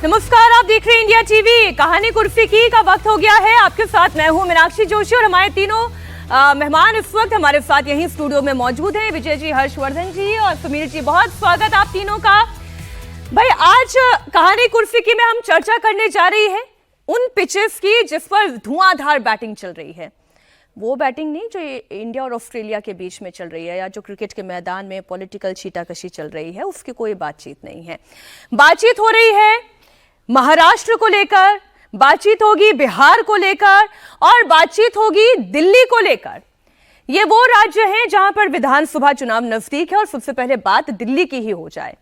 नमस्कार, आप देख रहे हैं इंडिया टीवी। कहानी कुर्सी की का वक्त हो गया है। आपके साथ मैं हूं मीनाक्षी जोशी और हमारे तीनों मेहमान इस वक्त हमारे साथ यहीं स्टूडियो में मौजूद हैं। विजय जी, हर्षवर्धन जी और सुमीर जी, बहुत स्वागत आप तीनों का। भाई, आज कहानी कुर्सी की में हम चर्चा करने जा रही है उन पिचेस की जिस पर धुआंधार बैटिंग चल रही है। वो बैटिंग नहीं जो इंडिया और ऑस्ट्रेलिया के बीच में चल रही है, या जो क्रिकेट के मैदान में पॉलिटिकल छीटाकशी चल रही है, उसकी कोई बातचीत नहीं है। बातचीत हो रही है महाराष्ट्र को लेकर, बातचीत होगी बिहार को लेकर और बातचीत होगी दिल्ली को लेकर। ये वो राज्य हैं जहां पर विधानसभा चुनाव नजदीक है और सबसे पहले बात दिल्ली की ही हो जाए।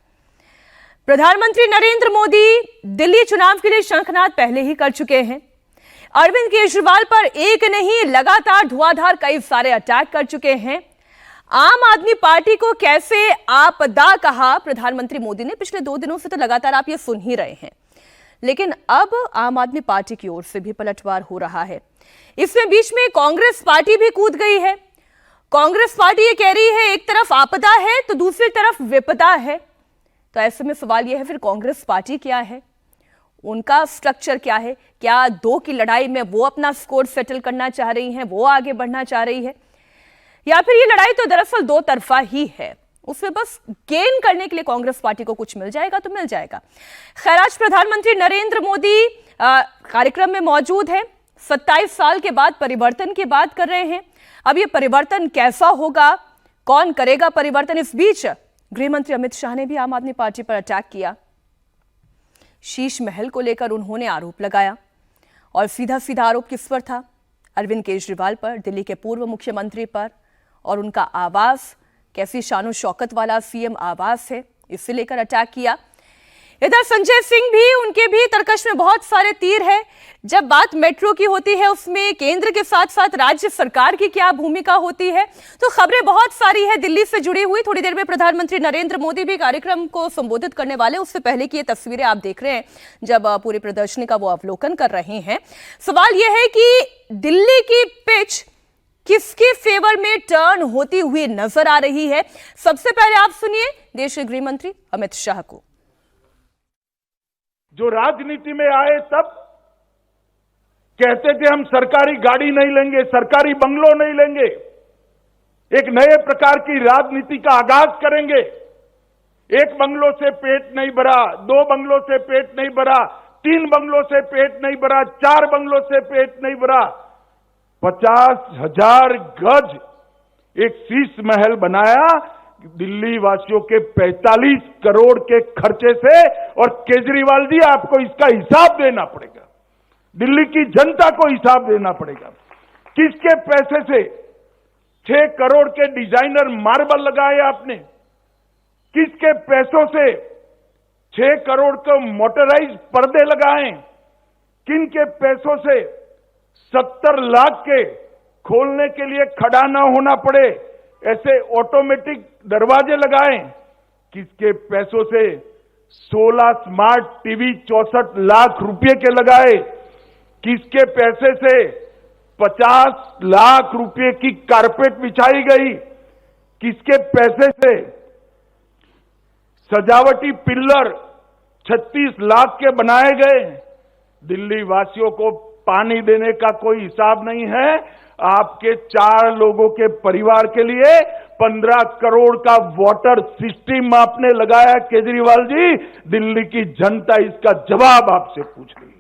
प्रधानमंत्री नरेंद्र मोदी दिल्ली चुनाव के लिए शंखनाद पहले ही कर चुके हैं। अरविंद केजरीवाल पर एक नहीं लगातार धुआंधार कई सारे अटैक कर चुके हैं। आम आदमी पार्टी को कैसे आपदा कहा प्रधानमंत्री मोदी ने, पिछले 2 दिनों से तो लगातार आप ये सुन ही रहे हैं। लेकिन अब आम आदमी पार्टी की ओर से भी पलटवार हो रहा है। इसमें बीच में कांग्रेस पार्टी भी कूद गई है। कांग्रेस पार्टी ये कह रही है एक तरफ आपदा है तो दूसरी तरफ विपदा है। तो ऐसे में सवाल यह है, फिर कांग्रेस पार्टी क्या है, उनका स्ट्रक्चर क्या है? क्या 2 की लड़ाई में वो अपना स्कोर सेटल करना चाह रही हैं, वो आगे बढ़ना चाह रही है, या फिर ये लड़ाई तो दरअसल 2 तरफा ही है, उसमें बस गेन करने के लिए कांग्रेस पार्टी को कुछ मिल जाएगा तो मिल जाएगा। खैर, आज प्रधानमंत्री नरेंद्र मोदी कार्यक्रम में मौजूद है। 27 साल के बाद परिवर्तन की बात कर रहे हैं। अब ये परिवर्तन कैसा होगा, कौन करेगा परिवर्तन? इस बीच गृह मंत्री अमित शाह ने भी आम आदमी पार्टी पर अटैक किया। शीश महल को लेकर उन्होंने आरोप लगाया और सीधा सीधा आरोप किस पर था? अरविंद केजरीवाल पर, दिल्ली के पूर्व मुख्यमंत्री पर, और उनका आवास कैसी शानो शौकत वाला सीएम आवास है, इसे लेकर अटैक किया। इधर संजय सिंह भी, उनके भी तर्कश में बहुत सारे तीर है। जब बात मेट्रो की होती है उसमें केंद्र के साथ साथ राज्य सरकार की क्या भूमिका होती है, तो खबरें बहुत सारी है दिल्ली से जुड़ी हुई। थोड़ी देर में प्रधानमंत्री नरेंद्र मोदी भी कार्यक्रम को संबोधित करने वाले। उससे पहले की ये तस्वीरें आप देख रहे हैं जब पूरी प्रदर्शनी का वो अवलोकन कर रहे हैं। सवाल यह है कि दिल्ली की पिच किसके फेवर में टर्न होती हुई नजर आ रही है? सबसे पहले आप सुनिए देश के गृह मंत्री अमित शाह को। जो राजनीति में आए तब कहते थे हम सरकारी गाड़ी नहीं लेंगे, सरकारी बंगलो नहीं लेंगे, एक नए प्रकार की राजनीति का आगाज करेंगे। 1 बंगलो से पेट नहीं भरा, 2 बंगलो से पेट नहीं भरा, 3 बंगलो से पेट नहीं भरा, 4 बंगलो से पेट नहीं भरा, 50,000 गज एक शीश महल बनाया दिल्ली वासियों के 45 करोड़ के खर्चे से। और केजरीवाल जी, आपको इसका हिसाब देना पड़ेगा, दिल्ली की जनता को हिसाब देना पड़ेगा। किसके पैसे से 6 करोड़ के डिजाइनर मार्बल लगाए आपने? किसके पैसों से 6 करोड़ के मोटराइज पर्दे लगाए? किन के पैसों से 70 लाख के खोलने के लिए खड़ा ना होना पड़े ऐसे ऑटोमेटिक दरवाजे लगाए? किसके पैसों से 16 स्मार्ट टीवी 64 लाख रुपए के लगाए? किसके पैसे से 50 लाख रुपए की कारपेट बिछाई गई? किसके पैसे से सजावटी पिल्लर 36 लाख के बनाए गए? दिल्ली वासियों को पानी देने का कोई हिसाब नहीं है। आपके 4 लोगों के परिवार के लिए 15 करोड़ का वाटर सिस्टम आपने लगाया केजरीवाल जी। दिल्ली की जनता इसका जवाब आपसे पूछ रही है।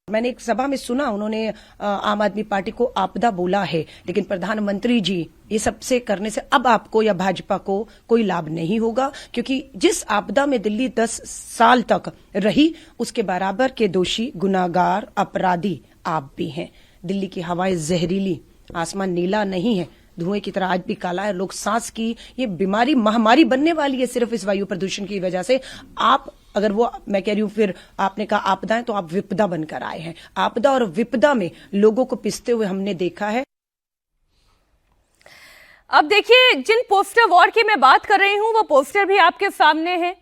मैंने एक सभा में सुना, उन्होंने आम आदमी पार्टी को आपदा बोला है, लेकिन प्रधानमंत्री जी ये सबसे करने से अब आपको या भाजपा को कोई लाभ नहीं होगा, क्योंकि जिस आपदा में दिल्ली 10 साल तक रही उसके बराबर के दोषी, गुनाहगार, अपराधी आप भी हैं। दिल्ली की हवाएं जहरीली, आसमान नीला नहीं है, धुएं की तरह आज भी काला है। लोग सांस की ये बीमारी महामारी बनने वाली है सिर्फ इस वायु प्रदूषण की वजह से। आप अगर वो, मैं कह रही हूं, फिर आपने कहा आपदाएं, तो आप विपदा बनकर आए हैं। आपदा और विपदा में लोगों को पिसते हुए हमने देखा है। अब देखिए, जिन पोस्टर वॉर की मैं बात कर रही हूं वो पोस्टर भी आपके सामने हैं।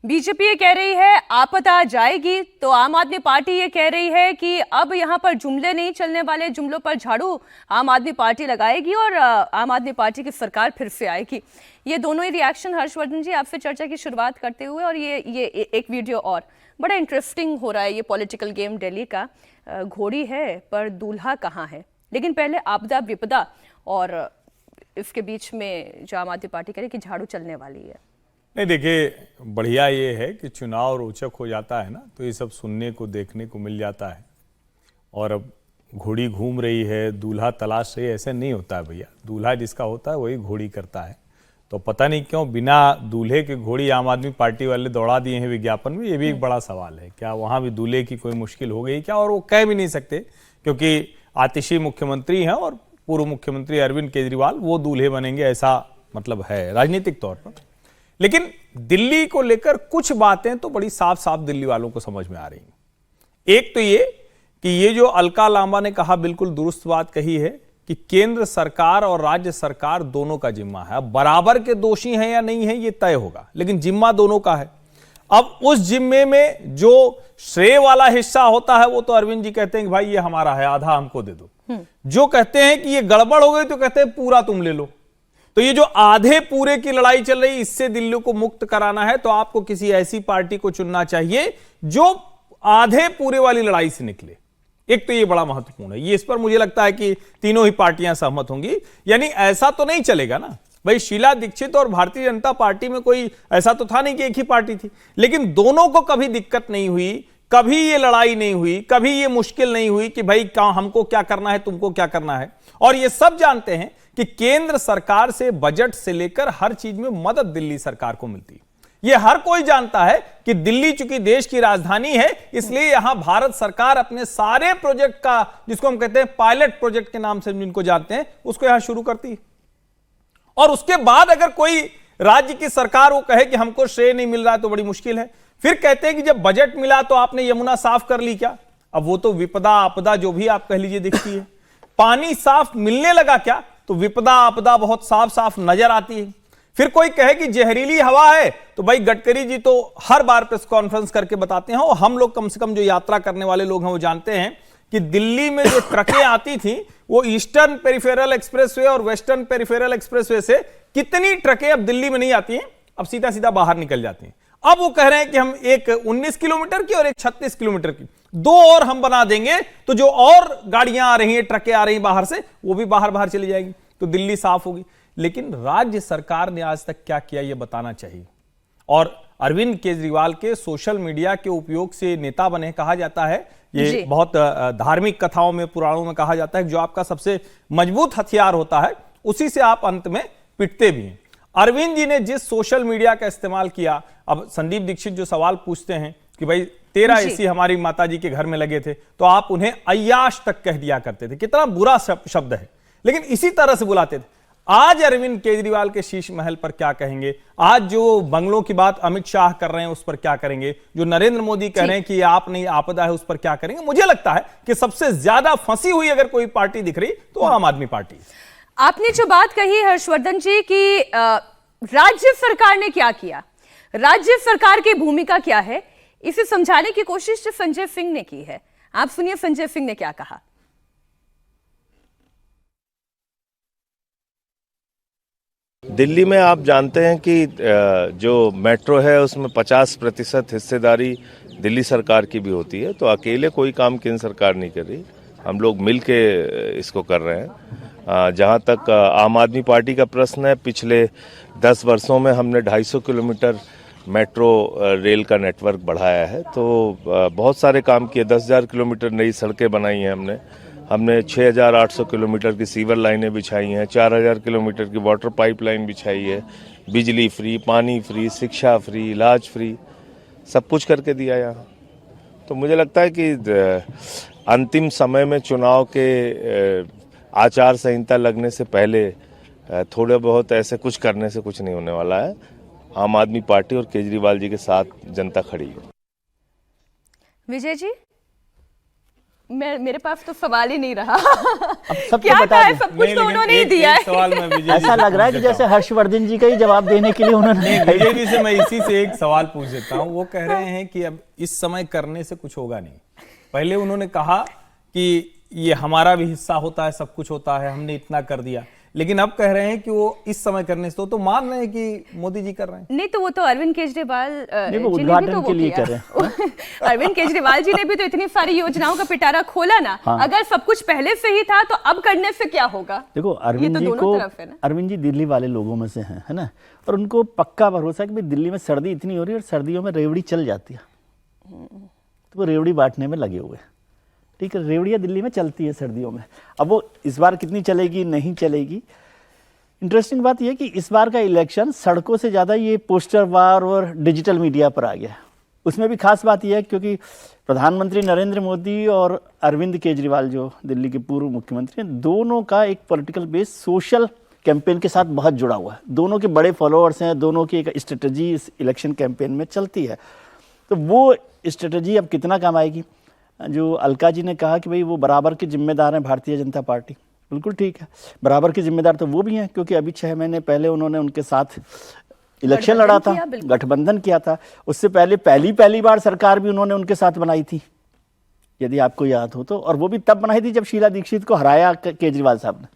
बीजेपी ये कह रही है आपदा जाएगी, तो आम आदमी पार्टी ये कह रही है कि अब यहां पर जुमले नहीं चलने वाले, जुमलों पर झाड़ू आम आदमी पार्टी लगाएगी और आम आदमी पार्टी की सरकार फिर से आएगी। ये दोनों ही रिएक्शन हर्षवर्धन जी आपसे चर्चा की शुरुआत करते हुए, और ये एक वीडियो और बड़ा इंटरेस्टिंग हो रहा है। ये पॉलिटिकल गेम दिल्ली का, घोड़ी है पर दूल्हा कहाँ है। लेकिन पहले आपदा विपदा और इसके बीच में जो आम आदमी पार्टी कह रही है कि झाड़ू चलने वाली है। नहीं, देखिए, बढ़िया ये है कि चुनाव रोचक हो जाता है ना, तो ये सब सुनने को देखने को मिल जाता है। और अब घोड़ी घूम रही है, दूल्हा तलाश रही है, ऐसे नहीं होता है भैया। दूल्हा जिसका होता है वही घोड़ी करता है। तो पता नहीं क्यों बिना दूल्हे के घोड़ी आम आदमी पार्टी वाले दौड़ा दिए हैं विज्ञापन में। ये भी एक बड़ा सवाल है, क्या वहाँ भी दूल्हे की कोई मुश्किल हो गई क्या? और वो कह भी नहीं सकते, क्योंकि आतिशी मुख्यमंत्री हैं और पूर्व मुख्यमंत्री अरविंद केजरीवाल वो दूल्हे बनेंगे, ऐसा मतलब है राजनीतिक तौर पर। लेकिन दिल्ली को लेकर कुछ बातें तो बड़ी साफ साफ दिल्ली वालों को समझ में आ रही हैं। एक तो ये कि ये जो अलका लांबा ने कहा, बिल्कुल दुरुस्त बात कही है कि केंद्र सरकार और राज्य सरकार दोनों का जिम्मा है। अब बराबर के दोषी हैं या नहीं है ये तय होगा, लेकिन जिम्मा दोनों का है। अब उस जिम्मे में जो श्रेय वाला हिस्सा होता है वो तो अरविंद जी कहते हैं कि भाई ये हमारा है, आधा हमको दे दो। जो कहते हैं कि ये गड़बड़ हो गई तो कहते हैं पूरा तुम ले लो। तो ये जो आधे पूरे की लड़ाई चल रही, इससे दिल्ली को मुक्त कराना है तो आपको किसी ऐसी पार्टी को चुनना चाहिए जो आधे पूरे वाली लड़ाई से निकले। एक तो ये बड़ा महत्वपूर्ण है, ये इस पर मुझे लगता है कि तीनों ही पार्टियां सहमत होंगी। यानी ऐसा तो नहीं चलेगा ना भाई, शीला दीक्षित और भारतीय जनता पार्टी में कोई ऐसा तो था नहीं कि एक ही पार्टी थी, लेकिन दोनों को कभी दिक्कत नहीं हुई, कभी ये लड़ाई नहीं हुई, कभी ये मुश्किल नहीं हुई कि भाई हमको क्या करना है, तुमको क्या करना है। और ये सब जानते हैं कि केंद्र सरकार से बजट से लेकर हर चीज में मदद दिल्ली सरकार को मिलती है। ये हर कोई जानता है कि दिल्ली चूंकि देश की राजधानी है, इसलिए यहां भारत सरकार अपने सारे प्रोजेक्ट का, जिसको हम कहते हैं पायलट प्रोजेक्ट के नाम से जिनको जानते हैं, उसको यहां शुरू करती है। और उसके बाद अगर कोई राज्य की सरकार वो कहे कि हमको श्रेय नहीं मिल रहा है तो बड़ी मुश्किल है। फिर कहते हैं कि जब बजट मिला तो आपने यमुना साफ कर ली क्या? अब वो तो विपदा आपदा जो भी आप कह लीजिए दिखती है। पानी साफ मिलने लगा क्या? तो विपदा आपदा बहुत साफ साफ नजर आती है। फिर कोई कहे कि जहरीली हवा है, तो भाई गडकरी जी तो हर बार प्रेस कॉन्फ्रेंस करके बताते हैं, और हम लोग कम से कम जो यात्रा करने वाले लोग हैं वो जानते हैं कि दिल्ली में जो ट्रकें आती थी वो ईस्टर्न पेरिफेरल एक्सप्रेसवे और वेस्टर्न पेरिफेरल एक्सप्रेसवे से कितनी ट्रकें अब दिल्ली में नहीं आती हैं, अब सीधा सीधा बाहर निकल जाती हैं। अब वो कह रहे हैं कि हम एक 19 किलोमीटर की और एक 36 किलोमीटर की, दो और हम बना देंगे, तो जो और गाड़ियां आ रही हैं, ट्रकें आ रही हैं बाहर से, वो भी बाहर बाहर चली जाएगी, तो दिल्ली साफ होगी। लेकिन राज्य सरकार ने आज तक क्या किया ये बताना चाहिए। और अरविंद केजरीवाल के सोशल मीडिया के उपयोग से नेता बने, कहा जाता है ये बहुत धार्मिक कथाओं में, पुराणों में कहा जाता है कि जो आपका सबसे मजबूत हथियार होता है उसी से आप अंत में पिटते भी हैं। अरविंद जी ने जिस सोशल मीडिया का इस्तेमाल किया, अब संदीप दीक्षित जो सवाल पूछते हैं कि भाई 13 एसी हमारी माताजी के घर में लगे थे, तो आप उन्हें अय्याश तक कह दिया करते थे, कितना बुरा शब्द है, लेकिन इसी तरह से बुलाते थे। आज अरविंद केजरीवाल के शीश महल पर क्या कहेंगे? आज जो बंगलों की बात अमित शाह कर रहे हैं उस पर क्या करेंगे? जो नरेंद्र मोदी कह रहे हैं कि आप नहीं आपदा है, उस पर क्या करेंगे? मुझे लगता है कि सबसे ज्यादा फंसी हुई अगर कोई पार्टी दिख रही तो आम आदमी पार्टी। आपने जो बात कही हर्षवर्धन जी कि राज्य सरकार ने क्या किया, राज्य सरकार की भूमिका क्या है, इसे समझाने की कोशिश संजय सिंह ने की है। आप सुनिए संजय सिंह ने क्या कहा। दिल्ली में आप जानते हैं कि जो मेट्रो है उसमें 50% हिस्सेदारी दिल्ली सरकार की भी होती है, तो अकेले कोई काम केंद्र सरकार नहीं कर रही, हम लोग मिल के इसको कर रहे हैं। जहां तक आम आदमी पार्टी का प्रश्न है, पिछले 10 वर्षों में हमने 250 किलोमीटर मेट्रो रेल का नेटवर्क बढ़ाया है, तो बहुत सारे काम किए। 10,000 किलोमीटर नई सड़कें बनाई हैं हमने 6,800 किलोमीटर की सीवर लाइनें बिछाई हैं, 4,000 किलोमीटर की वाटर पाइपलाइन बिछाई है, बिजली फ्री, पानी फ्री, शिक्षा फ्री, इलाज फ्री, सब कुछ करके दिया यहाँ। तो मुझे लगता है कि अंतिम समय में चुनाव के आचार संहिता लगने से पहले थोड़े बहुत ऐसे कुछ करने से कुछ नहीं होने वाला है। आम आदमी पार्टी और केजरीवाल जी के साथ जनता खड़ी है। विजय जी, मेरे पास तो सवाल ही नहीं रहा। सबको क्या बता था है, दें। सब कुछ तो उन्होंने ही एक दिया है। सवाल मैं विजय जी ऐसा से लग रहा है कि पूछ लेता जैसे हर्षवर्धन जी का ही जवाब देने के लिए उन्होंने हूं। विजय जी से मैं इसी से एक सवाल पूछ लेता हूं। वो कह रहे हैं कि अब इस समय करने से कुछ होगा नहीं। पहले उन्होंने कहा कि ये हमारा भी हिस्सा होता है, सब कुछ होता है, हमने इतना कर दिया, लेकिन अब कह रहे हैं कि वो इस समय करने से तो मान रहे हैं कि मोदी जी कर रहे हैं। नहीं तो वो तो अरविंद केजरीवाल नहीं, वो जी ने भी उद्घाटन तो के वो लिए किया। कर रहे अरविंद केजरीवाल जी ने भी तो इतनी सारी योजनाओं का पिटारा खोला ना। हाँ। अगर सब कुछ पहले से ही था तो अब करने से क्या होगा? देखो ये अरविंद तो जी दोनों को, तरफ है ना। अरविंद जी दिल्ली वाले लोगों में से हैं, है ना, और उनको पक्का भरोसा है कि भाई दिल्ली में सर्दी इतनी हो रही है और सर्दियों में रेवड़ी चल जाती है, तो वो रेवड़ी बांटने में लगे हुए हैं। ठीक है, रेवड़ियाँ दिल्ली में चलती है सर्दियों में। अब वो इस बार कितनी चलेगी नहीं चलेगी, इंटरेस्टिंग बात यह है कि इस बार का इलेक्शन सड़कों से ज़्यादा ये पोस्टर वार और डिजिटल मीडिया पर आ गया है। उसमें भी खास बात यह है क्योंकि प्रधानमंत्री नरेंद्र मोदी और अरविंद केजरीवाल जो दिल्ली के पूर्व मुख्यमंत्री हैं, दोनों का एक पॉलिटिकल बेस सोशल कैंपेन के साथ बहुत जुड़ा हुआ है। दोनों के बड़े फॉलोअर्स हैं, दोनों की एक स्ट्रेटजी इस इलेक्शन कैंपेन में चलती है। तो वो स्ट्रेटजी अब कितना काम आएगी? जो अलका जी ने कहा कि भाई वो बराबर के जिम्मेदार हैं भारतीय जनता पार्टी, बिल्कुल ठीक है, बराबर के जिम्मेदार तो वो भी हैं क्योंकि अभी 6 महीने पहले उन्होंने उनके साथ इलेक्शन लड़ा था, गठबंधन किया था। उससे पहले पहली बार सरकार भी उन्होंने उनके साथ बनाई थी, यदि आपको याद हो तो, और वो भी तब बनाई थी जब शीला दीक्षित को हराया केजरीवाल साहब ने।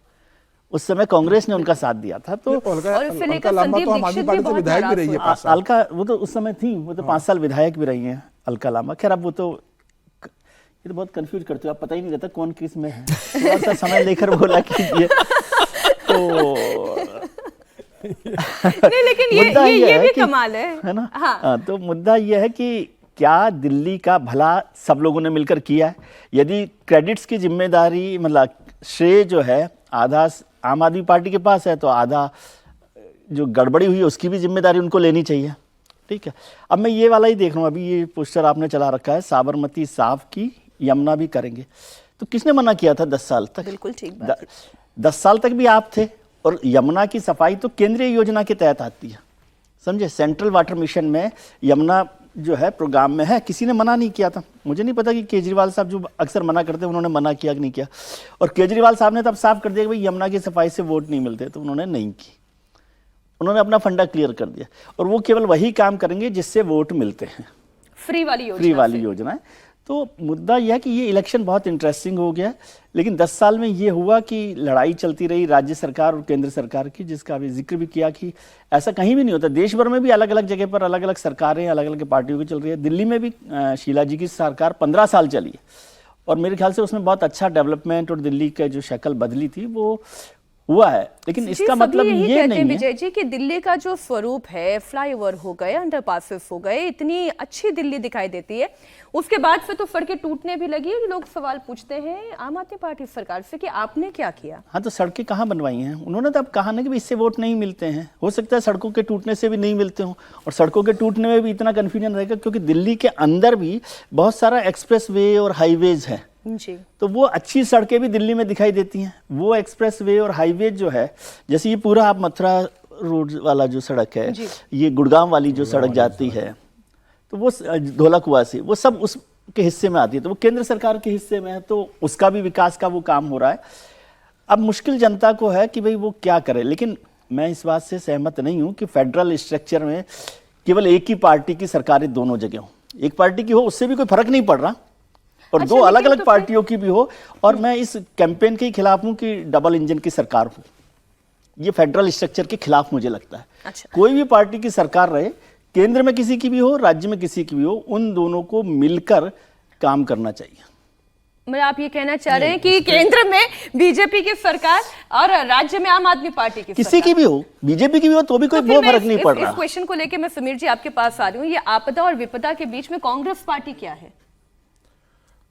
उस समय कांग्रेस ने उनका साथ दिया था। तो अलका लांबा तो आम आदमी पार्टी से विधायक भी रही है। अलका वो तो उस समय थी, वो तो 5 साल विधायक भी रही हैं अलका लांबा। खैर अब वो तो, ये तो बहुत कंफ्यूज करते हो आप, पता ही नहीं रहता कौन किस में है। थोड़ा सा समय लेकर बोला कीजिए। तो नहीं, लेकिन ये भी कमाल है ना। हाँ। तो मुद्दा ये है कि क्या दिल्ली का भला सब लोगों ने मिलकर किया है? यदि क्रेडिट्स की जिम्मेदारी, मतलब श्रेय जो है आधा आम आदमी पार्टी के पास है, तो आधा जो गड़बड़ी हुई है उसकी भी जिम्मेदारी उनको लेनी चाहिए। ठीक है, अब मैं ये वाला ही देख रहा हूँ। अभी ये पोस्टर आपने चला रखा है, साबरमती साफ की, यमुना भी करेंगे। तो किसने मना किया था 10 साल तक? बिल्कुल ठीक बात है। 10 साल तक भी आप थे। और यमुना की सफाई तो केंद्रीय योजना के तहत आती है, समझे, सेंट्रल वाटर मिशन में यमुना जो है प्रोग्राम में है, किसी ने मना नहीं किया था। मुझे नहीं पता कि केजरीवाल साहब जो अक्सर मना करते हैं उन्होंने मना किया कि नहीं किया। और केजरीवाल साहब ने तब साफ कर दिया कि भाई यमुना की सफाई से वोट नहीं मिलते, तो उन्होंने नहीं की। उन्होंने अपना फंडा क्लियर कर दिया और वो केवल वही काम करेंगे जिससे वोट मिलते हैं, फ्री वाली योजना है। तो मुद्दा यह है कि ये इलेक्शन बहुत इंटरेस्टिंग हो गया, लेकिन 10 साल में ये हुआ कि लड़ाई चलती रही राज्य सरकार और केंद्र सरकार की, जिसका अभी जिक्र भी किया कि ऐसा कहीं भी नहीं होता। देश भर में भी अलग अलग जगह पर अलग अलग सरकारें अलग अलग पार्टियों की चल रही है। दिल्ली में भी शीला जी की सरकार 15 साल चली है और मेरे ख्याल से उसमें बहुत अच्छा डेवलपमेंट और दिल्ली का जो शक्ल बदली थी वो हुआ है। लेकिन इसका मतलब ये नहीं है विजय जी कि दिल्ली का जो स्वरूप है, फ्लाईओवर हो गए, अंडरपासेस हो गए, इतनी अच्छी दिल्ली दिखाई देती है, उसके बाद से तो सड़कें टूटने भी लगी। लोग सवाल पूछते हैं आम आदमी पार्टी सरकार से कि आपने क्या किया? हाँ, तो सड़कें कहाँ बनवाई हैं? उन्होंने तो अब कहा ना कि इससे वोट नहीं मिलते हैं। हो सकता है सड़कों के टूटने से भी नहीं मिलते हों, और सड़कों के टूटने में भी इतना कन्फ्यूजन रहेगा क्योंकि दिल्ली के अंदर भी बहुत सारा एक्सप्रेस वे और हाईवेज है जी। तो वो अच्छी सड़कें भी दिल्ली में दिखाई देती हैं। वो एक्सप्रेस वे और हाईवे जो है, जैसे ये पूरा आप मथुरा रोड वाला जो सड़क है, ये गुड़गांव वाली जो सड़क जाती है, तो वो धोला कुआं से, वो सब उसके हिस्से में आती है, तो वो केंद्र सरकार के हिस्से में है, तो उसका भी विकास का वो काम हो रहा है। अब मुश्किल जनता को है कि भाई वो क्या करे, लेकिन मैं इस बात से सहमत नहीं हूं कि फेडरल स्ट्रक्चर में केवल एक ही पार्टी की सरकारें दोनों जगह हो। एक पार्टी की हो उससे भी कोई फर्क नहीं पड़ रहा, और दो अलग अलग पार्टियों की भी हो। और मैं इस कैंपेन के खिलाफ हूं कि डबल इंजन की सरकार हो, ये फेडरल स्ट्रक्चर के खिलाफ मुझे लगता है। अच्छा। कोई भी पार्टी की सरकार रहे, केंद्र में किसी की भी हो, राज्य में किसी की भी हो, उन दोनों को मिलकर काम करना चाहिए। मतलब आप ये कहना चाह रहे हैं कि केंद्र में बीजेपी की सरकार और राज्य में आम आदमी पार्टी की किसी की भी हो, बीजेपी की भी हो, तो भी कोई वो फर्क नहीं पड़ रहा। इस क्वेश्चन को लेकर मैं समीर जी आपके पास आ रही हूँ। ये आपदा और विपदा के बीच में कांग्रेस पार्टी क्या है?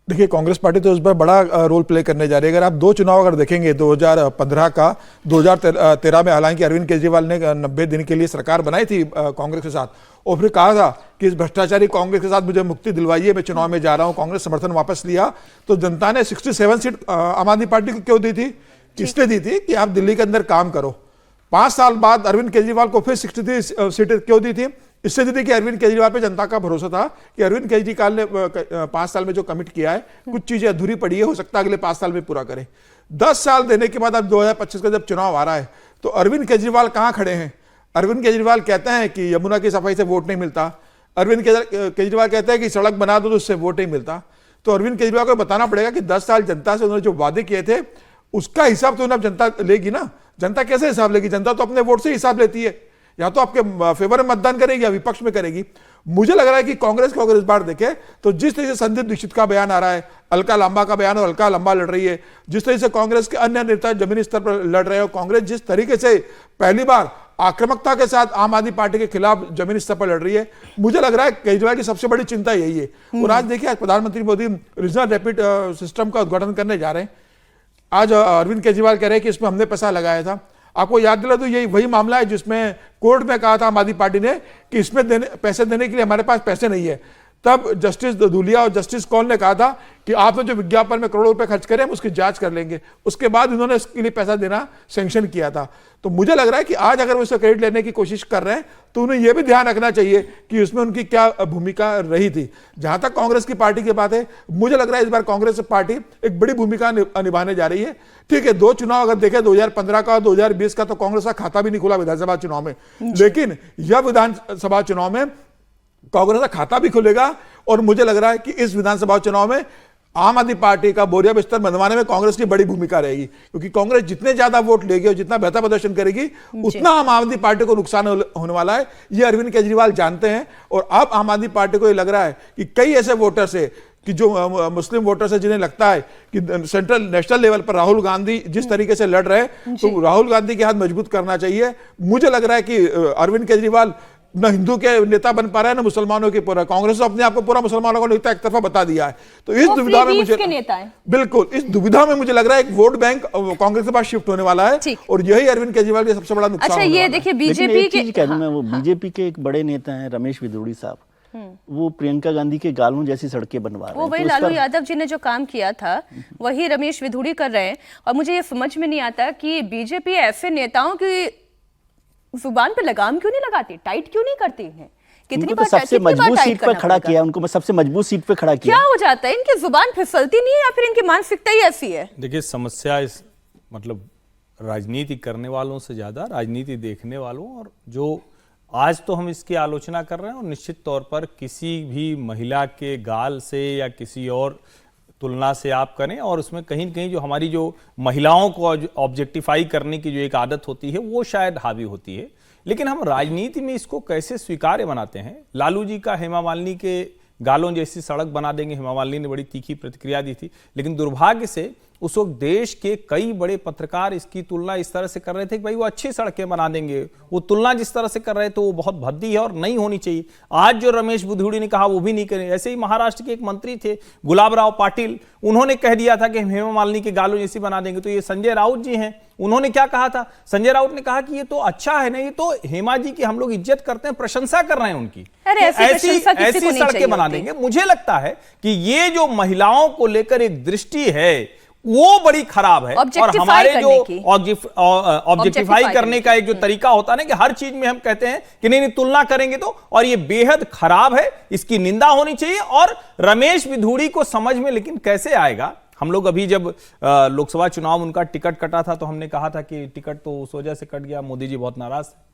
देखिए, कांग्रेस पार्टी तो इस पर बड़ा रोल प्ले करने जा रही है। अगर आप 2 चुनाव अगर देखेंगे, 2015 का, 2013 में, हालांकि अरविंद केजरीवाल ने 90 दिन के लिए सरकार बनाई थी कांग्रेस के साथ, और फिर कहा था कि इस भ्रष्टाचारी कांग्रेस के साथ मुझे मुक्ति दिलवाइए, मैं चुनाव में जा रहा हूं, कांग्रेस समर्थन वापस लिया। तो जनता ने 67 सीट आम आदमी पार्टी को क्यों दी थी? इसलिए दी थी कि आप दिल्ली के अंदर काम करो। 5 साल बाद अरविंद केजरीवाल को फिर 63 सीटें क्यों दी थी? इससे देखिए अरविंद केजरीवाल पे जनता का भरोसा था कि अरविंद केजरीवाल ने 5 साल में जो कमिट किया है, कुछ चीजें अधूरी पड़ी है, हो सकता है अगले 5 साल में पूरा करें। 10 साल देने के बाद अब 2025 का जब चुनाव आ रहा है तो अरविंद केजरीवाल कहां खड़े हैं? अरविंद केजरीवाल कहते हैं कि यमुना की सफाई से वोट नहीं मिलता, अरविंद केजरीवाल कहते हैं कि सड़क बना दो तो उससे वोट नहीं मिलता। तो अरविंद केजरीवाल को बताना पड़ेगा कि 10 साल जनता से उन्होंने जो वादे किए थे उसका हिसाब तो उन्हें अब जनता लेगी ना। जनता कैसे हिसाब लेगी? जनता तो अपने वोट से हिसाब लेती है, या तो आपके फेवर में मतदान करेगी या विपक्ष में करेगी। मुझे लग रहा है कि कांग्रेस को अगर इस बार देखे तो जिस तरह से संदीप दीक्षित का बयान आ रहा है, अलका लांबा का बयान, और अलका लांबा लड़ रही है, जिस तरह से कांग्रेस के अन्य नेता जमीनी स्तर पर लड़ रहे हो, कांग्रेस जिस तरीके से पहली बार आक्रामकता के साथ आम आदमी पार्टी के खिलाफ जमीनी स्तर पर लड़ रही है, मुझे लग रहा है केजरीवाल की सबसे बड़ी चिंता यही है। और आज देखिए, आज प्रधानमंत्री मोदी रीजनल रैपिड सिस्टम का उद्घाटन करने जा रहे हैं। आज अरविंद केजरीवाल कह रहे हैं कि इसमें हमने पैसा लगाया था। आपको याद दिला तो यही वही मामला है जिसमें कोर्ट में कहा था आम आदमी पार्टी ने कि इसमें पैसे देने के लिए हमारे पास पैसे नहीं है। तब जस्टिस दुलिया और जस्टिस कौल ने कहा था कि आपने जो विज्ञापन में करोड़ों रुपए खर्च करे हम उसकी जांच कर लेंगे। उसके बाद उन्होंने इसके लिए पैसा देना सैंक्शन किया था। तो मुझे लग रहा है कि आज अगर वो इसका क्रेडिट लेने की कोशिश कर रहे हैं तो उन्हें यह भी ध्यान रखना चाहिए कि उसमें उनकी क्या भूमिका रही थी। जहां तक कांग्रेस की पार्टी की बात है, मुझे लग रहा है इस बार कांग्रेस पार्टी एक बड़ी भूमिका निभाने जा रही है। ठीक है, 2 चुनाव अगर देखें, 2015 का और 2020 का, तो कांग्रेस का खाता भी नहीं खुला विधानसभा चुनाव में, लेकिन यह विधानसभा चुनाव में कांग्रेस का खाता भी खुलेगा। और मुझे लग रहा है कि इस विधानसभा चुनाव में आम आदमी पार्टी का बोरिया बिस्तर बनवाने में कांग्रेस की बड़ी भूमिका रहेगी, क्योंकि कांग्रेस जितने ज्यादा वोट लेगी और जितना बेहतर प्रदर्शन करेगी उतना आम आदमी पार्टी को नुकसान होने वाला है। ये अरविंद केजरीवाल जानते हैं। और अब आम आदमी पार्टी को ये लग रहा है कि कई ऐसे वोटर्स है कि जो मुस्लिम वोटर्स है जिन्हें लगता है कि नेशनल लेवल पर राहुल गांधी जिस तरीके से लड़ रहे हैं तो राहुल गांधी के हाथ मजबूत करना चाहिए। मुझे लग रहा है कि अरविंद केजरीवाल न हिंदू के नेता बन पा रहा है, न मुसलमानों के पूरा, कांग्रेस ने अपने आप को पूरा मुसलमानों को नेता एक तरफा बता दिया है। तो इस दुविधा में मुझे बिल्कुल इस दुविधा में मुझे लग रहा है एक वोट बैंक कांग्रेस के पास शिफ्ट होने वाला है, और यही अरविंद केजरीवाल का सबसे बड़ा नुकसान। अच्छा, ये देखिए बीजेपी के कह दूं मैं, वो बीजेपी के एक बड़े नेता हैं रमेश विदुड़ी साहब, वो प्रियंका गांधी के गालों जैसी सड़कें बनवा रहे हैं। वो वही लालू यादव जी ने जो काम किया था वही रमेश विधुड़ी कर रहे हैं। और मुझे ये समझ में नहीं आता कि बीजेपी ऐसे नेताओं की जुबान पे लगाम क्यों नहीं लगाती, टाइट क्यों नहीं करती है? कितनी बार सबसे मजबूत सीट पे खड़ा किया उनको, मैं सबसे मजबूत सीट पे खड़ा किया। क्या हो जाता है, इनकी जुबान फिसलती नहीं है या फिर इनकी मानसिकता ही ऐसी है? देखिए, समस्या इस मतलब राजनीति करने वालों से ज्यादा राजनीति देखने वालों, और जो आज तो हम इसकी आलोचना कर रहे हैं, और निश्चित तौर पर किसी भी महिला के गाल से या किसी और तुलना से आप करें, और उसमें कहीं न कहीं जो हमारी जो महिलाओं को ऑब्जेक्टिफाई करने की जो एक आदत होती है वो शायद हावी होती है। लेकिन हम राजनीति में इसको कैसे स्वीकार्य बनाते हैं? लालू जी का हेमा मालिनी के गालों जैसी सड़क बना देंगे, हेमा मालिनी ने बड़ी तीखी प्रतिक्रिया दी थी, लेकिन दुर्भाग्य से उस वक्त देश के कई बड़े पत्रकार इसकी तुलना इस तरह से कर रहे थे कि भाई वो अच्छी सड़कें बना देंगे। वो तुलना जिस तरह से कर रहे थे वो बहुत भद्दी है और नहीं होनी चाहिए। आज जो रमेश विधुड़ी ने कहा वो भी नहीं करें। ऐसे ही महाराष्ट्र के एक मंत्री थे गुलाबराव पाटिल, उन्होंने कह दिया था कि हम हेमा मालिनी के गालों जैसी बना देंगे। तो ये संजय राउत जी हैं, उन्होंने क्या कहा था? संजय राउत ने कहा कि ये तो अच्छा है ना, ये तो हेमा जी की हम लोग इज्जत करते हैं, प्रशंसा कर रहे हैं उनकी, ऐसी सड़कें बना देंगे। मुझे लगता है कि ये जो महिलाओं को लेकर एक दृष्टि है वो बड़ी खराब है, और हमारे जो ऑब्जेक्टिफाई करने का एक जो तरीका होता है ना कि हर चीज में हम कहते हैं कि नहीं तुलना करेंगे तो, और ये बेहद खराब है, इसकी निंदा होनी चाहिए। और रमेश विधुड़ी को समझ में लेकिन कैसे आएगा? हम लोग अभी जब लोकसभा चुनाव उनका टिकट कटा था तो हमने कहा था कि टिकट तो उस वजह से कट गया, मोदी जी बहुत नाराज थे।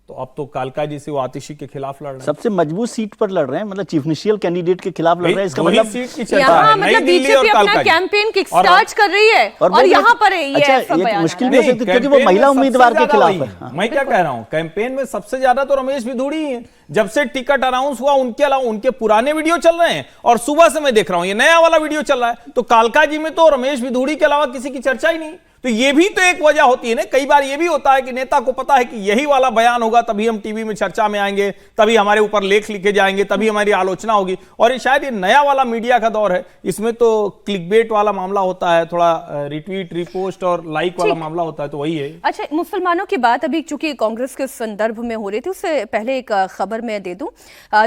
तो अब तो कालका जी से वो आतिशी के खिलाफ लड़ रहे हैं, सबसे मजबूत सीट पर लड़ रहे हैं, मतलब चीफ मिनिस्टरियल कैंडिडेट के खिलाफ लड़ रहे हैं। इसका मतलब सीट की चर्चा यहाँ है, मतलब बीजेपी अपना कैंपेन किक स्टार्ट कर रही है और यहाँ पर ये मुश्किल में क्योंकि वो महिला उम्मीदवार के खिलाफ है। मैं क्या कह रहा हूँ, कैंपेन में सबसे ज्यादा तो रमेश विधुड़ी है। जब से टिकट अनाउंस हुआ उनके अलावा उनके पुराने वीडियो चल रहे हैं, और सुबह से मैं देख रहा हूं ये नया वाला वीडियो चल रहा है। तो कालका जी में तो रमेश विधुड़ी के अलावा किसी की चर्चा ही नहीं। तो ये भी तो एक वजह होती है ना। कई बार ये भी होता है कि नेता को पता है कि यही वाला बयान होगा तभी हम टीवी में चर्चा में आएंगे, तभी हमारे ऊपर लेख लिखे जाएंगे, तभी हमारी आलोचना होगी। और ये शायद ये नया वाला मीडिया का दौर है, इसमें तो क्लिकबेट वाला मामला होता है, थोड़ा रिट्वीट रिपोस्ट और लाइक वाला मामला होता है, तो वही है। अच्छा, मुसलमानों की बात अभी चूंकि कांग्रेस के संदर्भ में हो रही थी, उससे पहले एक खबर मैं दे दूं।